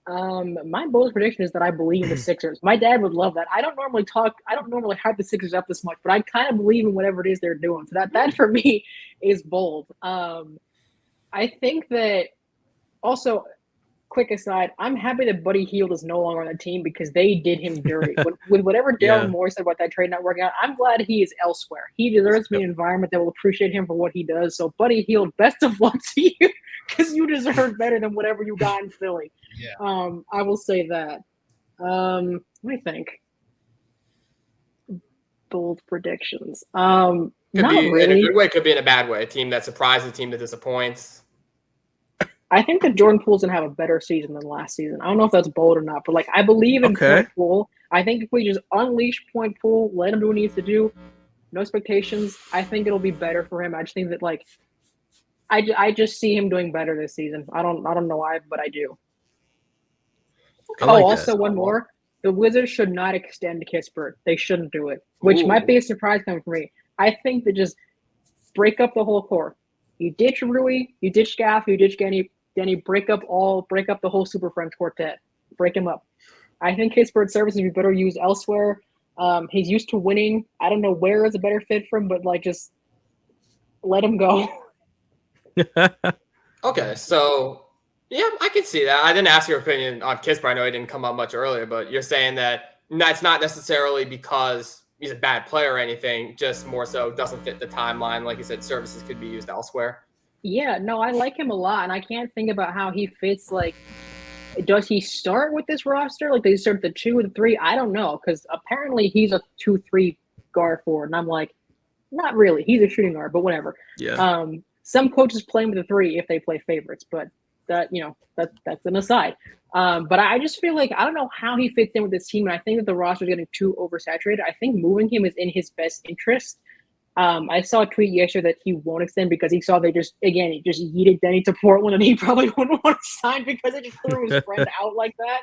My bold prediction is that I believe in the Sixers. My dad would love that. I don't normally hype the Sixers up this much, but I kind of believe in whatever it is they're doing. So that for me is bold. I think that also, quick aside, I'm happy that Buddy Hield is no longer on the team because they did him dirty. with whatever Darren Moore said about that trade not working out, I'm glad he is elsewhere. He deserves an environment that will appreciate him for what he does. So Buddy Hield, best of luck to you because you deserve better than whatever you got in Philly. Yeah. I will say that. Let me think. Bold predictions. Could not be really. in a good way, could be in a bad way. A team that surprises, a team that disappoints. I think that Jordan Poole's going to have a better season than last season. I don't know if that's bold or not, but I believe in Point Poole. I think if we just unleash Point Poole, let him do what he needs to do, no expectations, I think it'll be better for him. I just think that I just see him doing better this season. I don't know why, but I do. Also one more. The Wizards should not extend Kispert. They shouldn't do it, which might be a surprise coming for me. I think that just break up the whole core. You ditch Rui, you ditch Gaff, you ditch Denny, break up the whole Super Friends quartet. Break him up. I think Kispert's services would be better used elsewhere. He's used to winning. I don't know where is a better fit for him, but just let him go. Okay, so yeah, I can see that. I didn't ask your opinion on Kispert. I know he didn't come up much earlier, but you're saying that it's not necessarily because he's a bad player or anything, just more so doesn't fit the timeline. Like you said, services could be used elsewhere. Yeah, no, I like him a lot, and I can't think about how he fits. Does he start with this roster? Does he start the 2 or the 3? I don't know, because apparently he's a 2-3 guard forward, and I'm like, not really. He's a shooting guard, but whatever. Yeah. Some coaches play him with the 3 if they play favorites, but that's an aside. But I just feel I don't know how he fits in with this team, and I think that the roster is getting too oversaturated. I think moving him is in his best interest. I saw a tweet yesterday that he won't extend because he saw he just yeeted Denny to Portland, and he probably wouldn't want to sign because it just threw his friend out like that.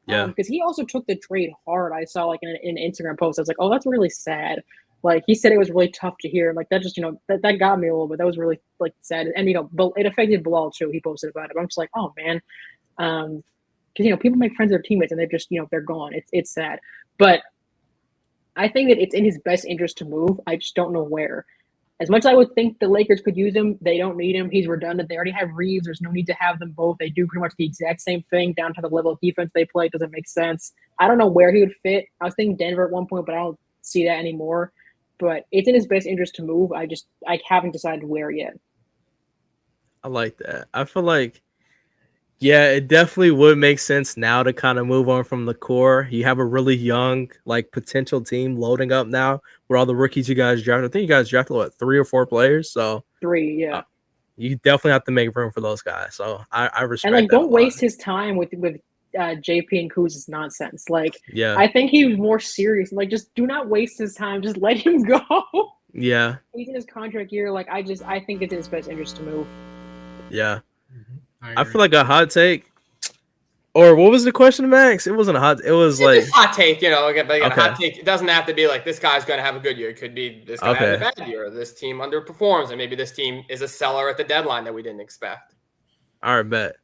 Yeah. Because he also took the trade hard. I saw in an Instagram post. I was like, oh, that's really sad. He said it was really tough to hear. That just that got me a little bit. That was really sad. And it affected Bilal too. He posted about it. But I'm just like, oh man, because people make friends with their teammates and they're just they're gone. It's sad, but I think that it's in his best interest to move. I just don't know where. As much as I would think the Lakers could use him, they don't need him. He's redundant. They already have Reeves. There's no need to have them both. They do pretty much the exact same thing down to the level of defense they play. It doesn't make sense. I don't know where he would fit. I was thinking Denver at one point, but I don't see that anymore. But it's in his best interest to move. I haven't decided where yet. I like that. I feel it definitely would make sense now to kind of move on from the core. You have a really young, potential team loading up now where all the rookies you guys drafted. I think you guys drafted, 3 or 4 players? So 3, yeah. You definitely have to make room for those guys. So I respect that. And, don't waste his time with JP and Kuz's nonsense. Yeah. I think he was more serious. Just do not waste his time. Just let him go. Yeah. He's in his contract year. I think it's in his best interest to move. Yeah. I feel like a hot take. Or what was the question, Max? It wasn't a hot. It was hot take. A hot take. It doesn't have to be this guy's going to have a good year. It could be this guy has a bad year. Or this team underperforms, and maybe this team is a seller at the deadline that we didn't expect. All right, bet.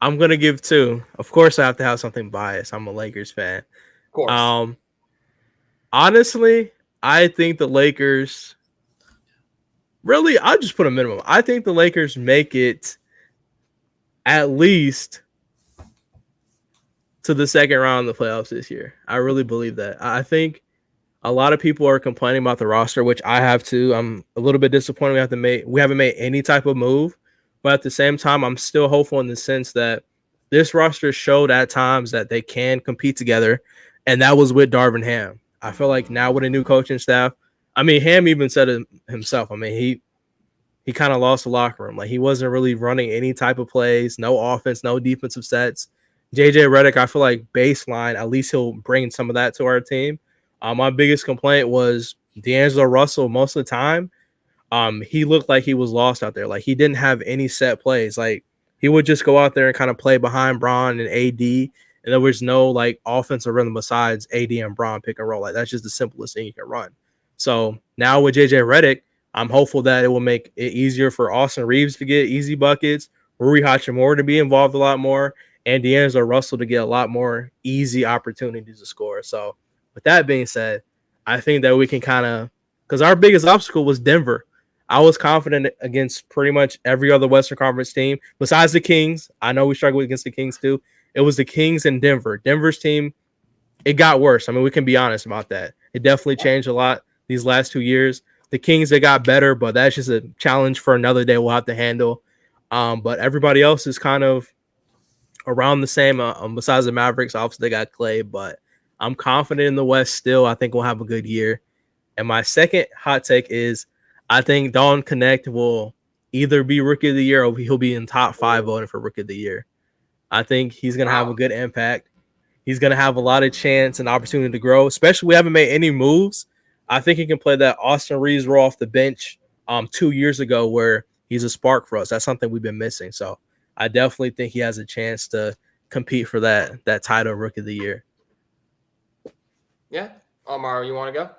I'm gonna give 2. Of course, I have to have something biased. I'm a Lakers fan. Of course. Honestly, I think the Lakers really, I'll just put a minimum. I think the Lakers make it at least to the second round of the playoffs this year. I really believe that. I think a lot of people are complaining about the roster, which I have too. I'm a little bit disappointed we haven't made any type of move, but at the same time, I'm still hopeful in the sense that this roster showed at times that they can compete together, and that was with Darvin Ham. I feel like now with a new coaching staff, I mean, Ham even said it himself. I mean, he kind of lost the locker room. Like he wasn't really running any type of plays, no offense, no defensive sets. JJ Redick, I feel like baseline, at least he'll bring some of that to our team. My biggest complaint was D'Angelo Russell most of the time. He looked like he was lost out there. Like he didn't have any set plays. Like he would just go out there and kind of play behind Bron and AD, and there was no like offensive rhythm besides AD and Bron pick and roll. Like that's just the simplest thing you can run. So now with JJ Redick, I'm hopeful that it will make it easier for Austin Reeves to get easy buckets, Rui Hachimura to be involved a lot more, and D'Angelo Russell to get a lot more easy opportunities to score. So with that being said, I think that we can kind of, because our biggest obstacle was Denver. I was confident against pretty much every other Western Conference team besides the Kings. I know we struggled against the Kings too. It was the Kings and Denver. Denver's team, it got worse. I mean, we can be honest about that. It definitely changed a lot these last 2 years. The Kings, they got better, but that's just a challenge for another day we'll have to handle. But everybody else is kind of around the same. Besides the Mavericks, obviously they got Clay, but I'm confident in the West still. I think we'll have a good year. And my second hot take is I think Dalton Connect will either be Rookie of the Year or he'll be in top 5 voting for Rookie of the Year. I think he's going to have a good impact. He's going to have a lot of chance and opportunity to grow, especially we haven't made any moves. I think he can play that Austin Reeves role off the bench 2 years ago where he's a spark for us. That's something we've been missing. So I definitely think he has a chance to compete for that title Rookie of the Year. Yeah. Omar, you want to go?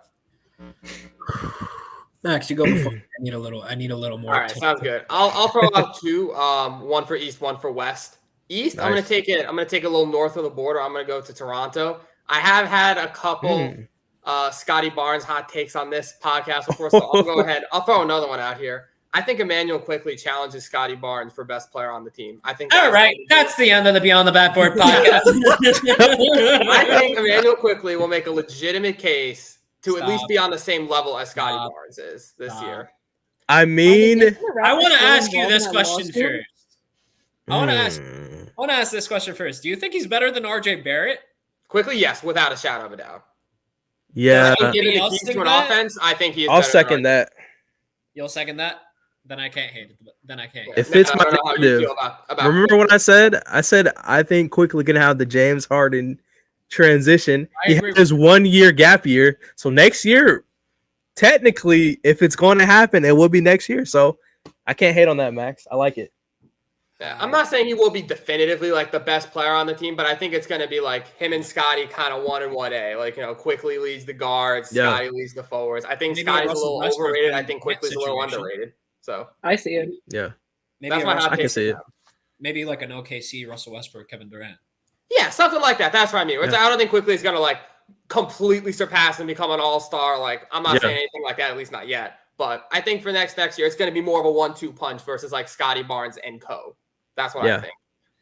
Max, you go before. I need a little more. All right, sounds good. I'll throw out two, one for East, one for West. East, nice. I'm gonna take a little north of the border. I'm gonna go to Toronto. I have had a couple Scotty Barnes hot takes on this podcast before, so I'll go ahead. I'll throw another one out here. I think Emmanuel quickly challenges Scotty Barnes for best player on the team. I think. All right, that's the end of the Beyond the Backboard podcast. I think Emmanuel quickly will make a legitimate case to at least be on the same level as Scotty Barnes is this year. I mean, I want to ask you this question first. I want to ask this question first. Do you think he's better than RJ Barrett? Quickly, yes, without a shadow of a doubt. Yeah. Given the keys to an offense, I think he is. I'll second that. You'll second that? Then I can't hate it. Then I can't. It fits my narrative. Remember what I said? I said I think quickly gonna have the James Harden transition. He had his 1 year gap year. So next year, technically, if it's going to happen, it will be next year. So I can't hate on that, Max. I like it. Yeah, I'm not saying he will be definitively like the best player on the team, but I think it's going to be like him and Scotty kind of 1 and 1A. Like, you know, quickly leads the guards, Scotty leads the forwards. I think Scotty's a little overrated. I think quickly's a little underrated. So I see it. Yeah. That's my hot take. I can see it. Maybe like an OKC, Russell Westbrook, Kevin Durant. Yeah, something like that. That's what I mean. I don't think quickly is going to like completely surpass and become an all-star. Like, I'm not saying anything like that, at least not yet. But I think for next year, it's going to be more of a 1-2 punch versus like Scotty Barnes and co. That's what I think.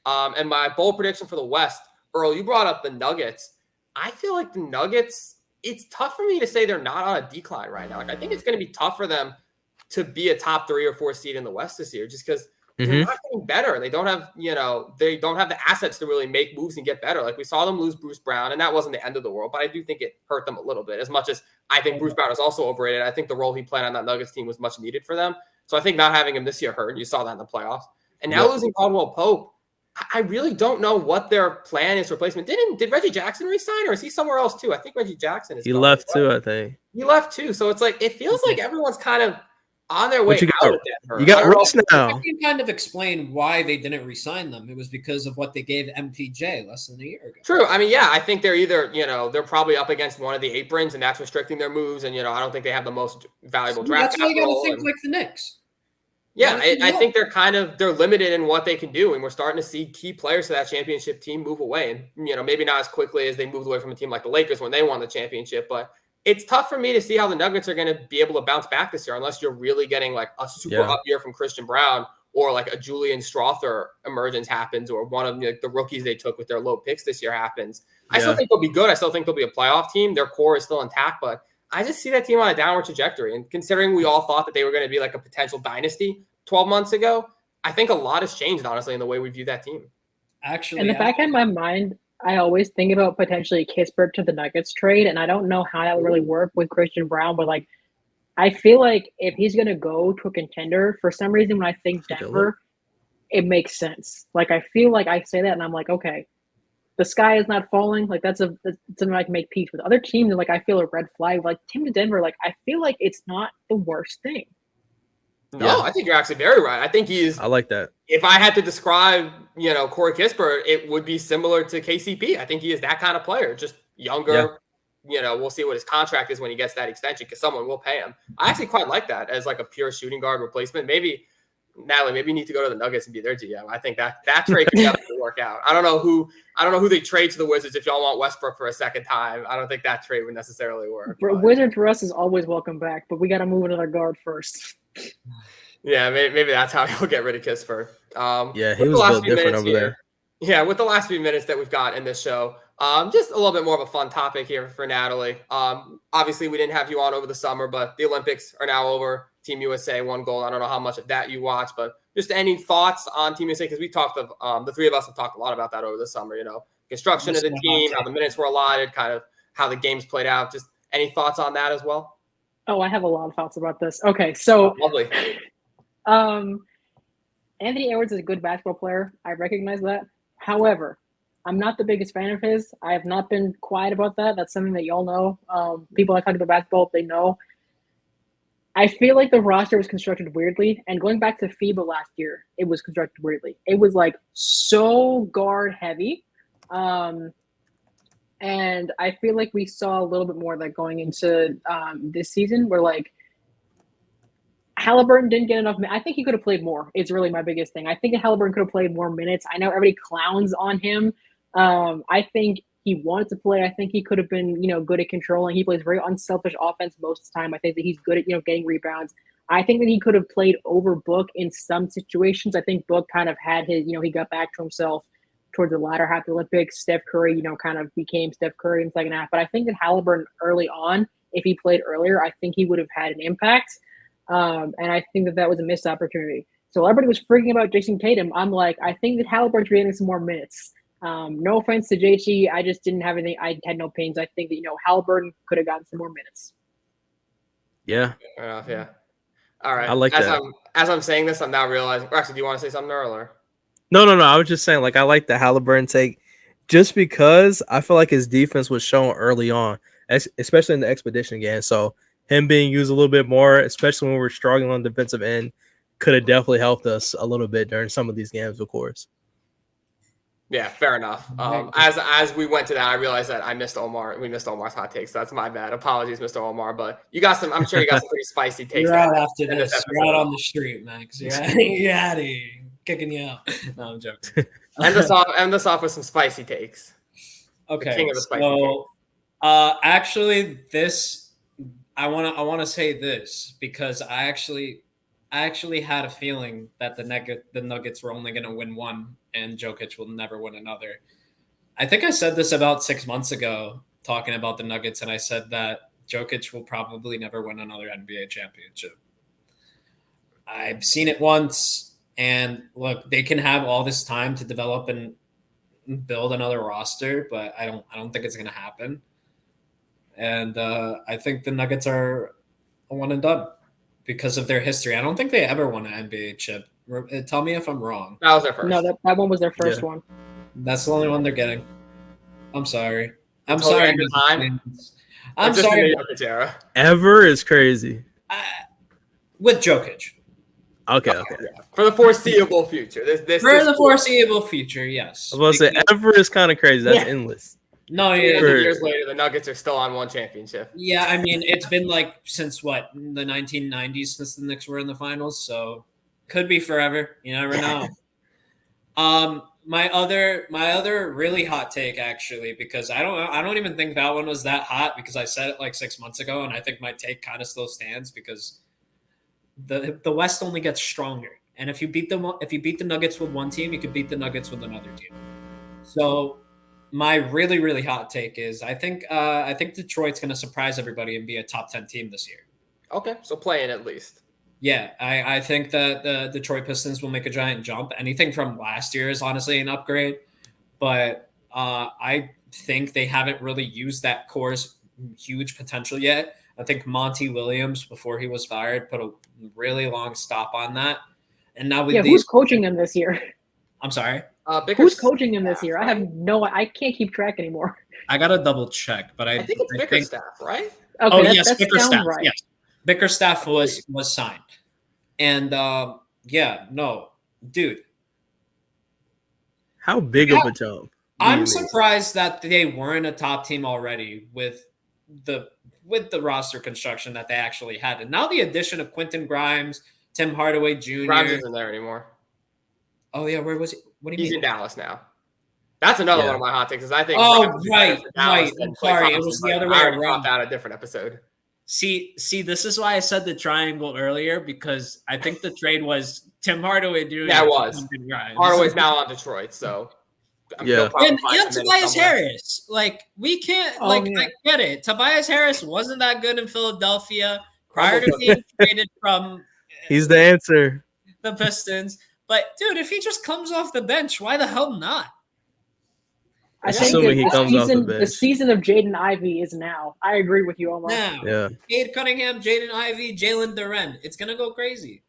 And my bold prediction for the West, Earl, you brought up the Nuggets. I feel like the Nuggets, it's tough for me to say they're not on a decline right now. Like, I think it's going to be tough for them to be a top 3 or 4 seed in the West this year just because they're not getting better. They don't have, they don't have the assets to really make moves and get better. Like we saw them lose Bruce Brown, and that wasn't the end of the world, but I do think it hurt them a little bit. As much as I think Bruce Brown is also overrated, I think the role he played on that Nuggets team was much needed for them. So I think not having him this year hurt. You saw that in the playoffs. And now losing Caldwell Pope, I really don't know what their plan is for replacement. Did Reggie Jackson resign, or is he somewhere else too? I think Reggie Jackson is. He left too, I think. He left too. So it's like it feels like everyone's kind of on their way out of Denver. You got Russ now. I can kind of explain why they didn't resign them. It was because of what they gave MPJ less than a year ago. True. I mean, yeah, I think they're either, they're probably up against one of the aprons, and that's restricting their moves. And, I don't think they have the most valuable draft capital. That's why you got to think like the Knicks. Yeah, I think they're limited in what they can do, and we're starting to see key players to that championship team move away. And, maybe not as quickly as they moved away from a team like the Lakers when they won the championship, but it's tough for me to see how the Nuggets are going to be able to bounce back this year unless you're really getting like a super up year from Christian Brown or like a Julian Strother emergence happens or one of the rookies they took with their low picks this year happens. I still think they'll be good. I still think they'll be a playoff team. Their core is still intact, but I just see that team on a downward trajectory. And considering we all thought that they were going to be like a potential dynasty 12 months ago, I think a lot has changed, honestly, in the way we view that team. Actually, in the back of my mind, I always think about potentially Kispert to the Nuggets trade, and I don't know how that would really work with Christian Brown, but like, I feel like if he's going to go to a contender, for some reason, when I think Denver, it makes sense. Like, I feel like I say that, and I'm like, okay, the sky is not falling. Like, that's something I can make peace with. Other teams, like, I feel a red flag. Like, Tim to Denver, like, I feel like it's not the worst thing. No, I think you're actually very right. I think I like that. If I had to describe, Corey Kispert, it would be similar to KCP. I think he is that kind of player, just younger. Yeah. We'll see what his contract is when he gets that extension because someone will pay him. I actually quite like that as like a pure shooting guard replacement. Maybe, Natalie, you need to go to the Nuggets and be their GM. I think that trade could definitely work out. I don't know who they trade to the Wizards if y'all want Westbrook for a second time. I don't think that trade would necessarily work. Wizards for us is always welcome back, but we got to move another guard first. Yeah, maybe that's how he'll get rid of Kispert. He was built different over there. Yeah, with the last few minutes that we've got in this show, just a little bit more of a fun topic here for Natalie. Obviously, we didn't have you on over the summer, but the Olympics are now over. Team USA won gold. I don't know how much of that you watched, but just any thoughts on Team USA? Because we talked the three of us have talked a lot about that over the summer. Construction of the team, how the minutes were allotted, kind of how the games played out. Just any thoughts on that as well? Oh, I have a lot of thoughts about this. Okay, so lovely. Anthony Edwards is a good basketball player. I recognize that. However, I'm not the biggest fan of his. I have not been quiet about that. That's something that y'all know. People I talk about basketball, they know. I feel like the roster was constructed weirdly. And going back to FIBA last year, it was constructed weirdly. It was like so guard heavy. And I feel like we saw a little bit more of that going into this season where like Halliburton didn't get enough. I think he could have played more. It's really my biggest thing. I think Halliburton could have played more minutes. I know everybody clowns on him. I think he wanted to play. I think he could have been, good at controlling. He plays very unselfish offense most of the time. I think that he's good at, getting rebounds. I think that he could have played over Book in some situations. I think Book kind of had his, he got back to himself towards the latter half of the Olympics. Steph Curry, kind of became Steph Curry in the second half. But I think that Halliburton early on, if he played earlier, I think he would have had an impact. And I think that was a missed opportunity. So everybody was freaking about Jason Tatum. I'm like, I think that Halliburton's getting some more minutes. No offense to JT. I just didn't have anything. I had no pains. I think that, Halliburton could have gotten some more minutes. Yeah. Fair enough, yeah. All right. I like that. As I'm saying this, I'm now realizing. Actually, do you want to say something earlier? No. I was just saying, I like the Halliburton take just because I feel like his defense was shown early on, especially in the expedition game. So him being used a little bit more, especially when we were struggling on the defensive end, could have definitely helped us a little bit during some of these games, of course. Yeah, fair enough. As we went to that, I realized that I missed Omar. We missed Omar's hot takes. So that's my bad. Apologies, Mr. Omar. But I'm sure you got some pretty spicy takes. You're out after this. You're out on the street, Max. You're out of here. Kicking you out. No, I'm joking. End us off with some spicy takes. Okay. The king of the spicy takes. Actually, this I want to say this because I actually had a feeling that the Nuggets were only going to win one and Jokic will never win another. I think I said this about 6 months ago talking about the Nuggets, and I said that Jokic will probably never win another NBA championship. I've seen it once, and look, they can have all this time to develop and build another roster, but I don't think it's going to happen. And I think the Nuggets are a one and done because of their history. I don't think they ever won an NBA chip. Tell me if I'm wrong. That was their first. No, that one was their first one. That's the only one they're getting. I'm sorry. I'm sorry. I'm sorry. Ever is crazy. With Jokic. Okay. Yeah. For the foreseeable future. The foreseeable future, yes. I was going to say, ever is kind of crazy. That's endless. No, years later, the Nuggets are still on one championship. Yeah, I mean, it's been since the 1990s since the Knicks were in the finals, so could be forever. You never know. my other really hot take, actually, because I don't even think that one was that hot, because I said it like 6 months ago, and I think my take kind of still stands, because the West only gets stronger. And if you beat the Nuggets with one team, you could beat the Nuggets with another team. So my really, really hot take is I think Detroit's going to surprise everybody and be a top 10 team this year. Okay, so playing at least. Yeah, I think that the Detroit Pistons will make a giant jump. Anything from last year is honestly an upgrade, but I think they haven't really used that core's huge potential yet. I think Monty Williams, before he was fired, put a really long stop on that. And now with who's coaching him this year? I'm sorry. Who's coaching him this year? I can't keep track anymore. I gotta double check, but I think it's Bickerstaff, right? Okay, yes, Bickerstaff. Right. Yes, Bickerstaff was signed, and dude, how big of a jump? I'm surprised that they weren't a top team already with the roster construction that they actually had, and now the addition of Quentin Grimes, Tim Hardaway Jr. Grimes isn't there anymore. Oh yeah, where was he? What do you mean? He's in Dallas now. That's another one of my hot takes. Is I think. Oh right. I'm sorry, it was the other way around. Out a different episode. See, this is why I said the triangle earlier, because I think the trade was Tim Hardaway Jr. Yeah, it was. Hardaway's now on Detroit, so. And Tobias Harris. Like, we can't. I get it. Tobias Harris wasn't that good in Philadelphia prior to being traded from. He's the answer. The Pistons. But, dude, if he just comes off the bench, why the hell not? I think the season of Jaden Ivey is now. I agree with you, Omar. Now, yeah. Cade Cunningham, Jaden Ivey, Jalen Duren. It's going to go crazy.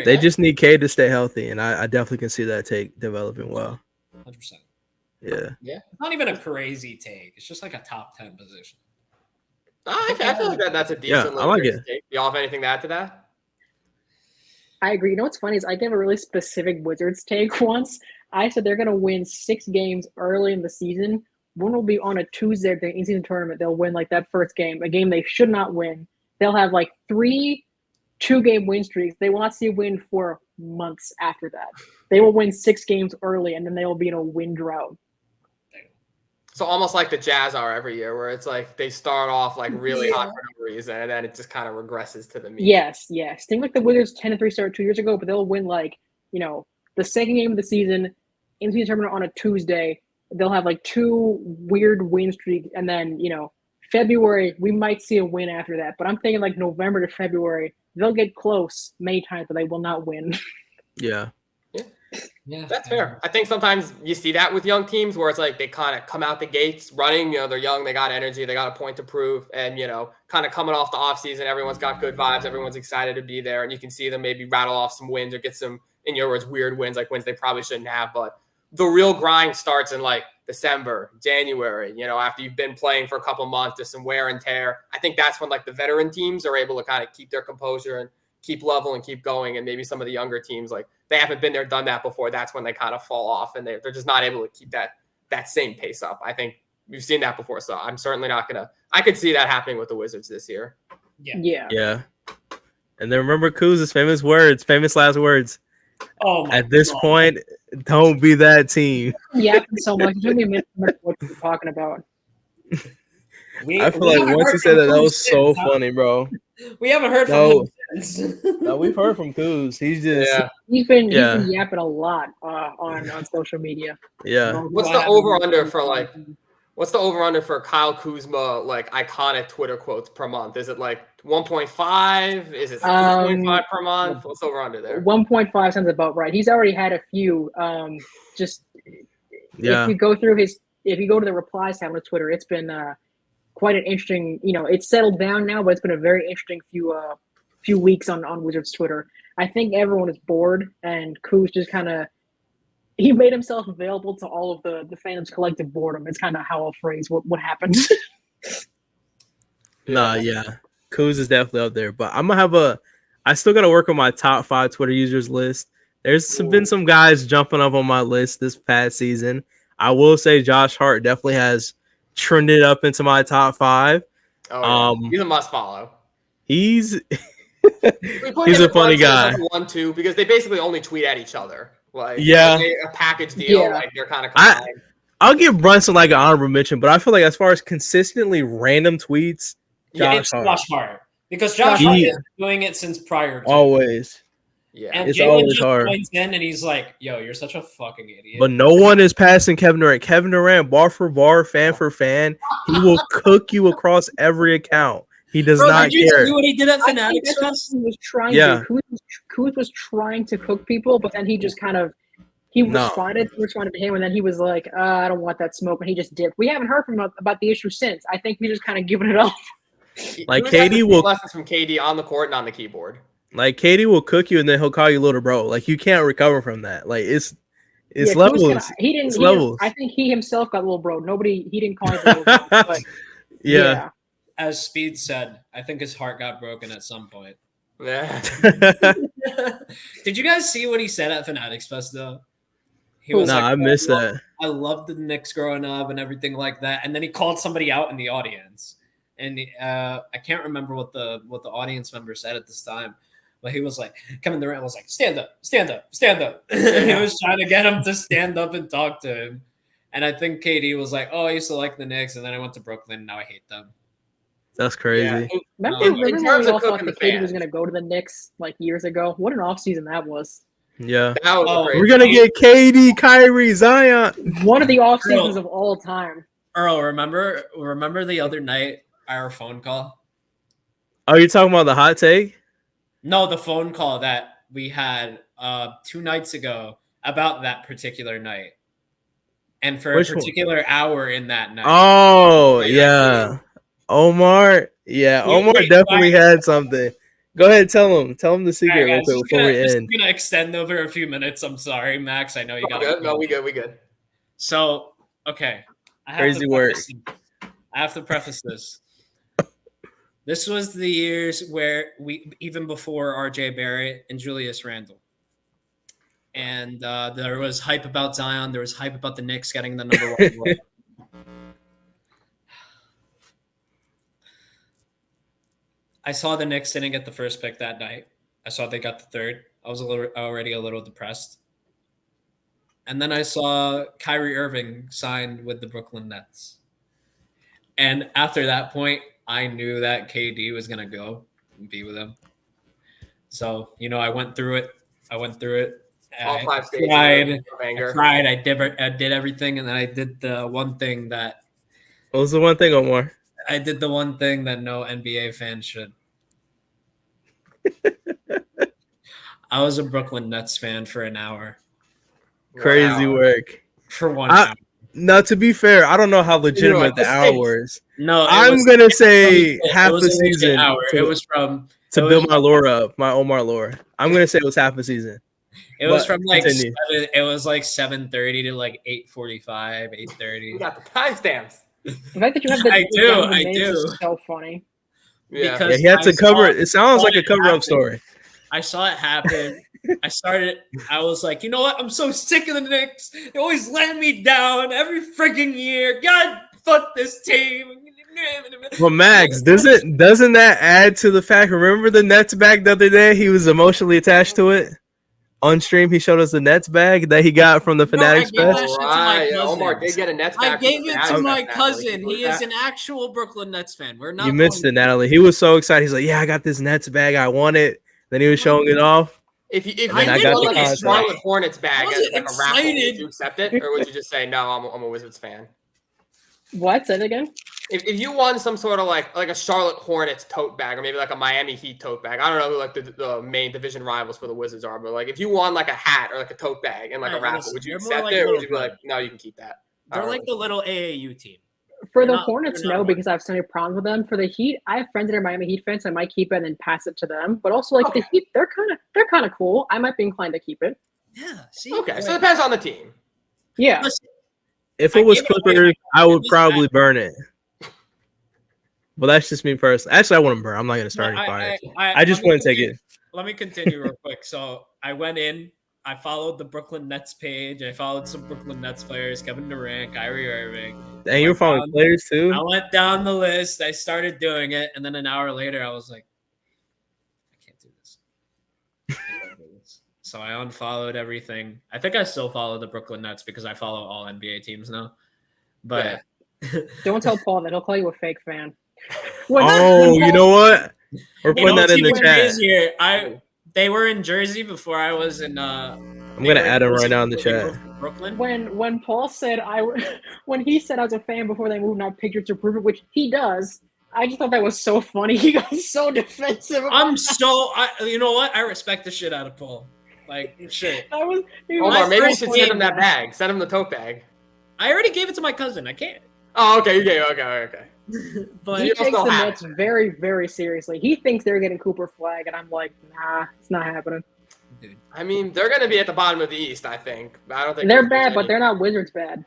They just need Cade to stay healthy, and I definitely can see that take developing well. 100%. Yeah. It's not even a crazy take. It's just like a top 10 position. I feel like that's a decent I like it. take. Do y'all have anything to add to that? I agree. You know what's funny is I gave a really specific Wizards take once. I said they're going to win 6 games early in the season. One will be on a Tuesday at the in-season tournament. They'll win like that first game, a game they should not win. They'll have like 3 2-game win streaks. They will not see a win for months after that. They will win 6 games early, and then they will be in a win drought. So almost like the Jazz are every year, where it's like they start off like really hot for no reason, and then it just kind of regresses to the mean. Yes. Think like the Wizards 10-3 start 2 years ago, but they'll win like, the second game of the season, in-season tournament on a Tuesday. They'll have like 2 weird win streaks, and then February we might see a win after that. But I'm thinking like November to February they'll get close many times, but they will not win. Yeah. Yeah, that's fair. I think sometimes you see that with young teams where it's like they kind of come out the gates running. They're young, they got energy, they got a point to prove, and kind of coming off the offseason, everyone's got good vibes, everyone's excited to be there, and you can see them maybe rattle off some wins or get some, in your words, weird wins, like wins they probably shouldn't have. But the real grind starts in like December, January. After you've been playing for a couple months, there's some wear and tear. I think that's when like the veteran teams are able to kind of keep their composure and keep level and keep going, and maybe some of the younger teams, like they haven't been there, done that before. That's when they kind of fall off, and they're just not able to keep that same pace up. I think we've seen that before, so I'm certainly not gonna. I could see that happening with the Wizards this year. Yeah. And then remember Kuz's famous last words. Oh, at this point, don't be that team. Yeah, so much. What you're talking about. I feel like once you said that was so funny, bro. We haven't heard from him since. No, we've heard from Kuz. He's just he's been yapping a lot on social media. Yeah. What's the over-under for Kyle Kuzma like iconic Twitter quotes per month? Is it like 1.5? Is it 2.5 per month? What's the over-under there? 1.5 sounds about right. He's already had a few. If you go to the replies tab on Twitter, it's been quite an interesting, it's settled down now, but it's been a very interesting few weeks on Wizards Twitter. I think everyone is bored, and Kuz just he made himself available to all of the fans' collective boredom. It's kind of how I'll phrase what happened. Kuz is definitely up there, but I'm going to I still got to work on my top 5 Twitter users list. There's been some guys jumping up on my list this past season. I will say Josh Hart definitely has trended up into my top 5. He's a must follow. He's a funny guy. 1-2 because they basically only tweet at each other. Like, Yeah. a package deal. Yeah. Like, they're kind of combined. I'll give Brunson like an honorable mention, but I feel like as far as consistently random tweets, It's Josh Hart. Josh Hart. Because Josh Hart is doing it since prior to. Always. Yeah. And It's Jalen always just hard. joins in and he's like, yo, you're such a fucking idiot. But no one is passing Kevin Durant. Kevin Durant, bar for bar, fan for fan, he will cook you across every account. He does Bro, not did you care. see what he did at I think Fanatics that's what Fest? he was trying Yeah. to. Kuz was trying to cook people, but then he just kind of responded to him, and then he was like, "I don't want that smoke," and he just dipped. We haven't heard from him about the issue since. I think he's just kind of giving it up. Like, He was having KD will- lessons from KD on the court and on the keyboard. Like KD will cook you and then he'll call you little bro. Like you can't recover from that. Like it's Yeah, levels. He didn't. It's levels. I think he himself got little bro. He didn't call him little bro. But Yeah. As Speed said, I think his heart got broken at some point. Yeah. Did you guys see what he said at Fanatics Fest though? He No, I missed that. I loved the Knicks growing up and everything like that. And then he called somebody out in the audience. And I can't remember what the audience member said at this time. But he was like, Kevin Durant was like, stand up, stand up, stand up. And he was trying to get him to stand up and talk to him. And I think KD was like, oh, I used to like the Knicks. And then I went to Brooklyn. And now I hate them. That's crazy. Yeah. remember In when terms we of all thought cooking that the KD was fans. going to go to the Knicks like years ago? What an offseason that was. Yeah. That was Oh, crazy. We're gonna get KD, Kyrie, Zion. One of the off seasons of all time. Earl, remember the other night, our phone call? Are you talking about the hot take? No, the phone call that we had 2 nights ago about that particular night. And for Which a one? particular hour in that night. Oh, yeah. Omar. Yeah, Omar Wait, definitely had something. Go ahead, tell him. Tell him the All secret right, real guys, quick before we end. gonna extend over a few minutes. I'm sorry, Max. I know you got Good. No, we good. So, okay. I have Crazy to work. I have to preface this. This was the years where even before RJ Barrett and Julius Randle. And there was hype about Zion. There was hype about the Knicks getting the number 1 role. I saw the Knicks didn't get the first pick that night. I saw they got the third. I was already a little depressed. And then I saw Kyrie Irving signed with the Brooklyn Nets. And after that point, I knew that KD was going to go and be with him. So, I went through it. All I 5 stages. cried. I did everything. And then I did the one thing that What was the one thing, Omar? I did the one thing that no NBA fan should. I was a Brooklyn Nets fan for an hour. Crazy work. For 1 hour. Now, to be fair, I don't know how legitimate the the hour is. No, I'm gonna say half a season Hour. to- It was from to it build was- my lore up, my Omar lore. I'm gonna say it was half a season. It was But from like continue. 7:30 to like 8:45, 8:30. We got the timestamps. The fact that you have the I do, the I minutes do. is so funny. Yeah. Because Yeah, he had to I cover saw- it. It sounds like a it cover-up happen. story. I saw it happen. I was like, you know what? I'm so sick of the Knicks. They always let me down every freaking year. God, fuck this team. Well, Max, doesn't that add to the fact? Remember the Nets bag the other day? He was emotionally attached to it. On stream, he showed us the Nets bag that he got from the Fanatics I gave Fest. that shit to my Right. cousin. Omar did get a Nets I back. gave it to my Natalie. cousin. Was He is that- an actual Brooklyn Nets fan. We're not. You missed it, Natalie. He was so excited. He's like, "Yeah, I got this Nets bag. I want it." Then he was showing it off. If you I got got the like a contract. Charlotte Hornets bag I as wasn't like a raffle, excited. would you accept it, or would you just say no? I'm a Wizards fan. What? Say it again? If you won some sort of like a Charlotte Hornets tote bag, or maybe like a Miami Heat tote bag, I don't know who like the main division rivals for the Wizards are, but like if you won like a hat or like a tote bag and like Hey, a raffle, listen, would you you're more accept like it, or would little you be like, brother. no, you can keep that? I They're don't like know. the little AAU team. For They're the not- Hornets, they're not no, one. because I have so many problems with them. For the Heat, I have friends that are Miami Heat fans. So I might keep it and then pass it to them. But also, like Okay. the Heat, they're kind of cool. I might be inclined to keep it. Yeah. See. Okay, so it depends on the team. Yeah. Listen, If I it was gave it away Clippers, my I would This probably burn it. Well, that's just me personally. Actually, I wouldn't burn. I'm not gonna start any fires. I just let me wouldn't take continue- it. Let me continue real quick. So I went in. I followed the Brooklyn Nets page. I followed some Brooklyn Nets players: Kevin Durant, Kyrie Irving. And you were following players too. I went down the list. I started doing it, and then an hour later, I was like, I can't do this. I can't do this. So So I unfollowed everything. I think I still follow the Brooklyn Nets because I follow all NBA teams now. But Don't tell Paul that. He'll call you a fake fan. You know what? We're putting that in the chat. Crazier. They were in Jersey before I was in. I'm gonna add him right now in the chat. Brooklyn. When Paul said when he said I was a fan before they moved out pictures to prove it, which he does, I just thought that was so funny. He got so defensive. You know what? I respect the shit out of Paul. Like shit. Omar, maybe you should send him that bag. Send him the tote bag. I already gave it to my cousin. I can't. Oh, okay. You gave it. Okay. But he takes the Nets very, very seriously. He thinks they're getting Cooper Flag, and I'm like, nah, it's not happening. Dude. I mean, they're going to be at the bottom of the East, I think. I don't think they're bad, but they're not Wizards bad.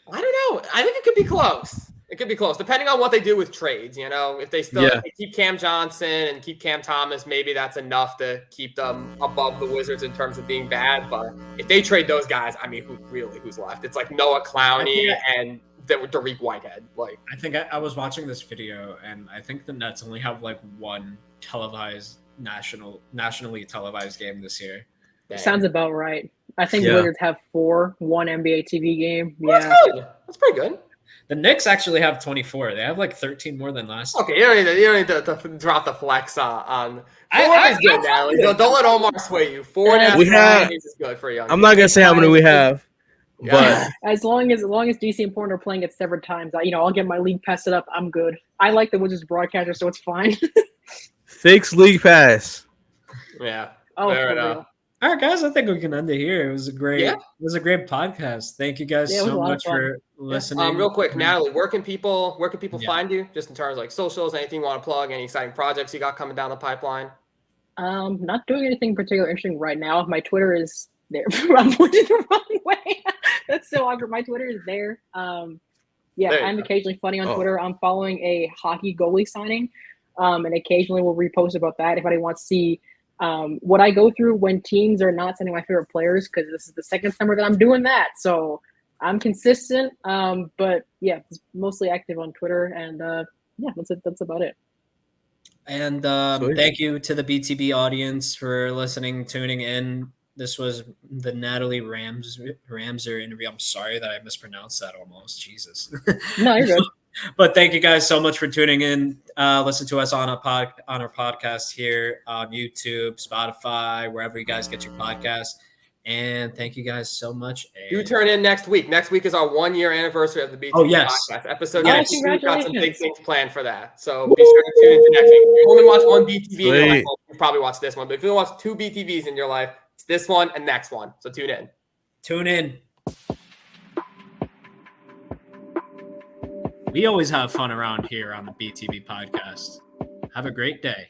I don't know. I think it could be close. It could be close, depending on what they do with trades. You know, if they still keep Cam Johnson and keep Cam Thomas, maybe that's enough to keep them above the Wizards in terms of being bad. But if they trade those guys, I mean, who's left? It's like Noah Clowney and Derek Whitehead. Like, I think I was watching this video, and I think the Nets only have like one televised nationally televised game this year. Dang. Sounds about right. I think Wizards have 4, one NBA TV game. Well, yeah, that's good. That's pretty good. The Knicks actually have 24. They have like 13 more than last year. Okay, you don't need to drop the flex on. Is good, Natalie. Don't let Omar sway you. 4.5 is good for you. I'm not gonna say how many we have, but as long as DC and Portland are playing it several times, I'll get my league pass set up. I'm good. I like the Wizards broadcaster, so it's fine. Fix league pass. Yeah. Oh, for real. All right, guys. I think we can end it here. It was a great podcast. Thank you guys so much for listening. Real quick, Natalie, where can people find you? Just in terms of like socials, anything you want to plug, any exciting projects you got coming down the pipeline? Not doing anything particularly interesting right now. My Twitter is there. I'm pointing the wrong way. That's so awkward. My Twitter is there. I'm occasionally funny on Twitter. I'm following a hockey goalie signing, and occasionally we'll repost about that if anybody wants to see what I go through when teams are not sending my favorite players, because this is the second summer that I'm doing that. So I'm consistent, but it's mostly active on Twitter, and that's about it. And thank you to the BTB audience for listening, tuning in. This was the Natalie Ramser interview. I'm sorry that I mispronounced that almost. Jesus. No, you're good. But thank you guys so much for tuning in. Listen to us on our podcast here on YouTube, Spotify, wherever you guys get your podcasts. And thank you guys so much. Do turn in next week. Next week is our 1-year anniversary of the BTB podcast. Episode 19. We've got some big things planned for that. So be sure to tune into next week. If you only watch one BTB in your life, you probably watch this one. But if you watch 2 BTBs in your life, it's this one and next one. So tune in. Tune in. We always have fun around here on the BTB podcast. Have a great day.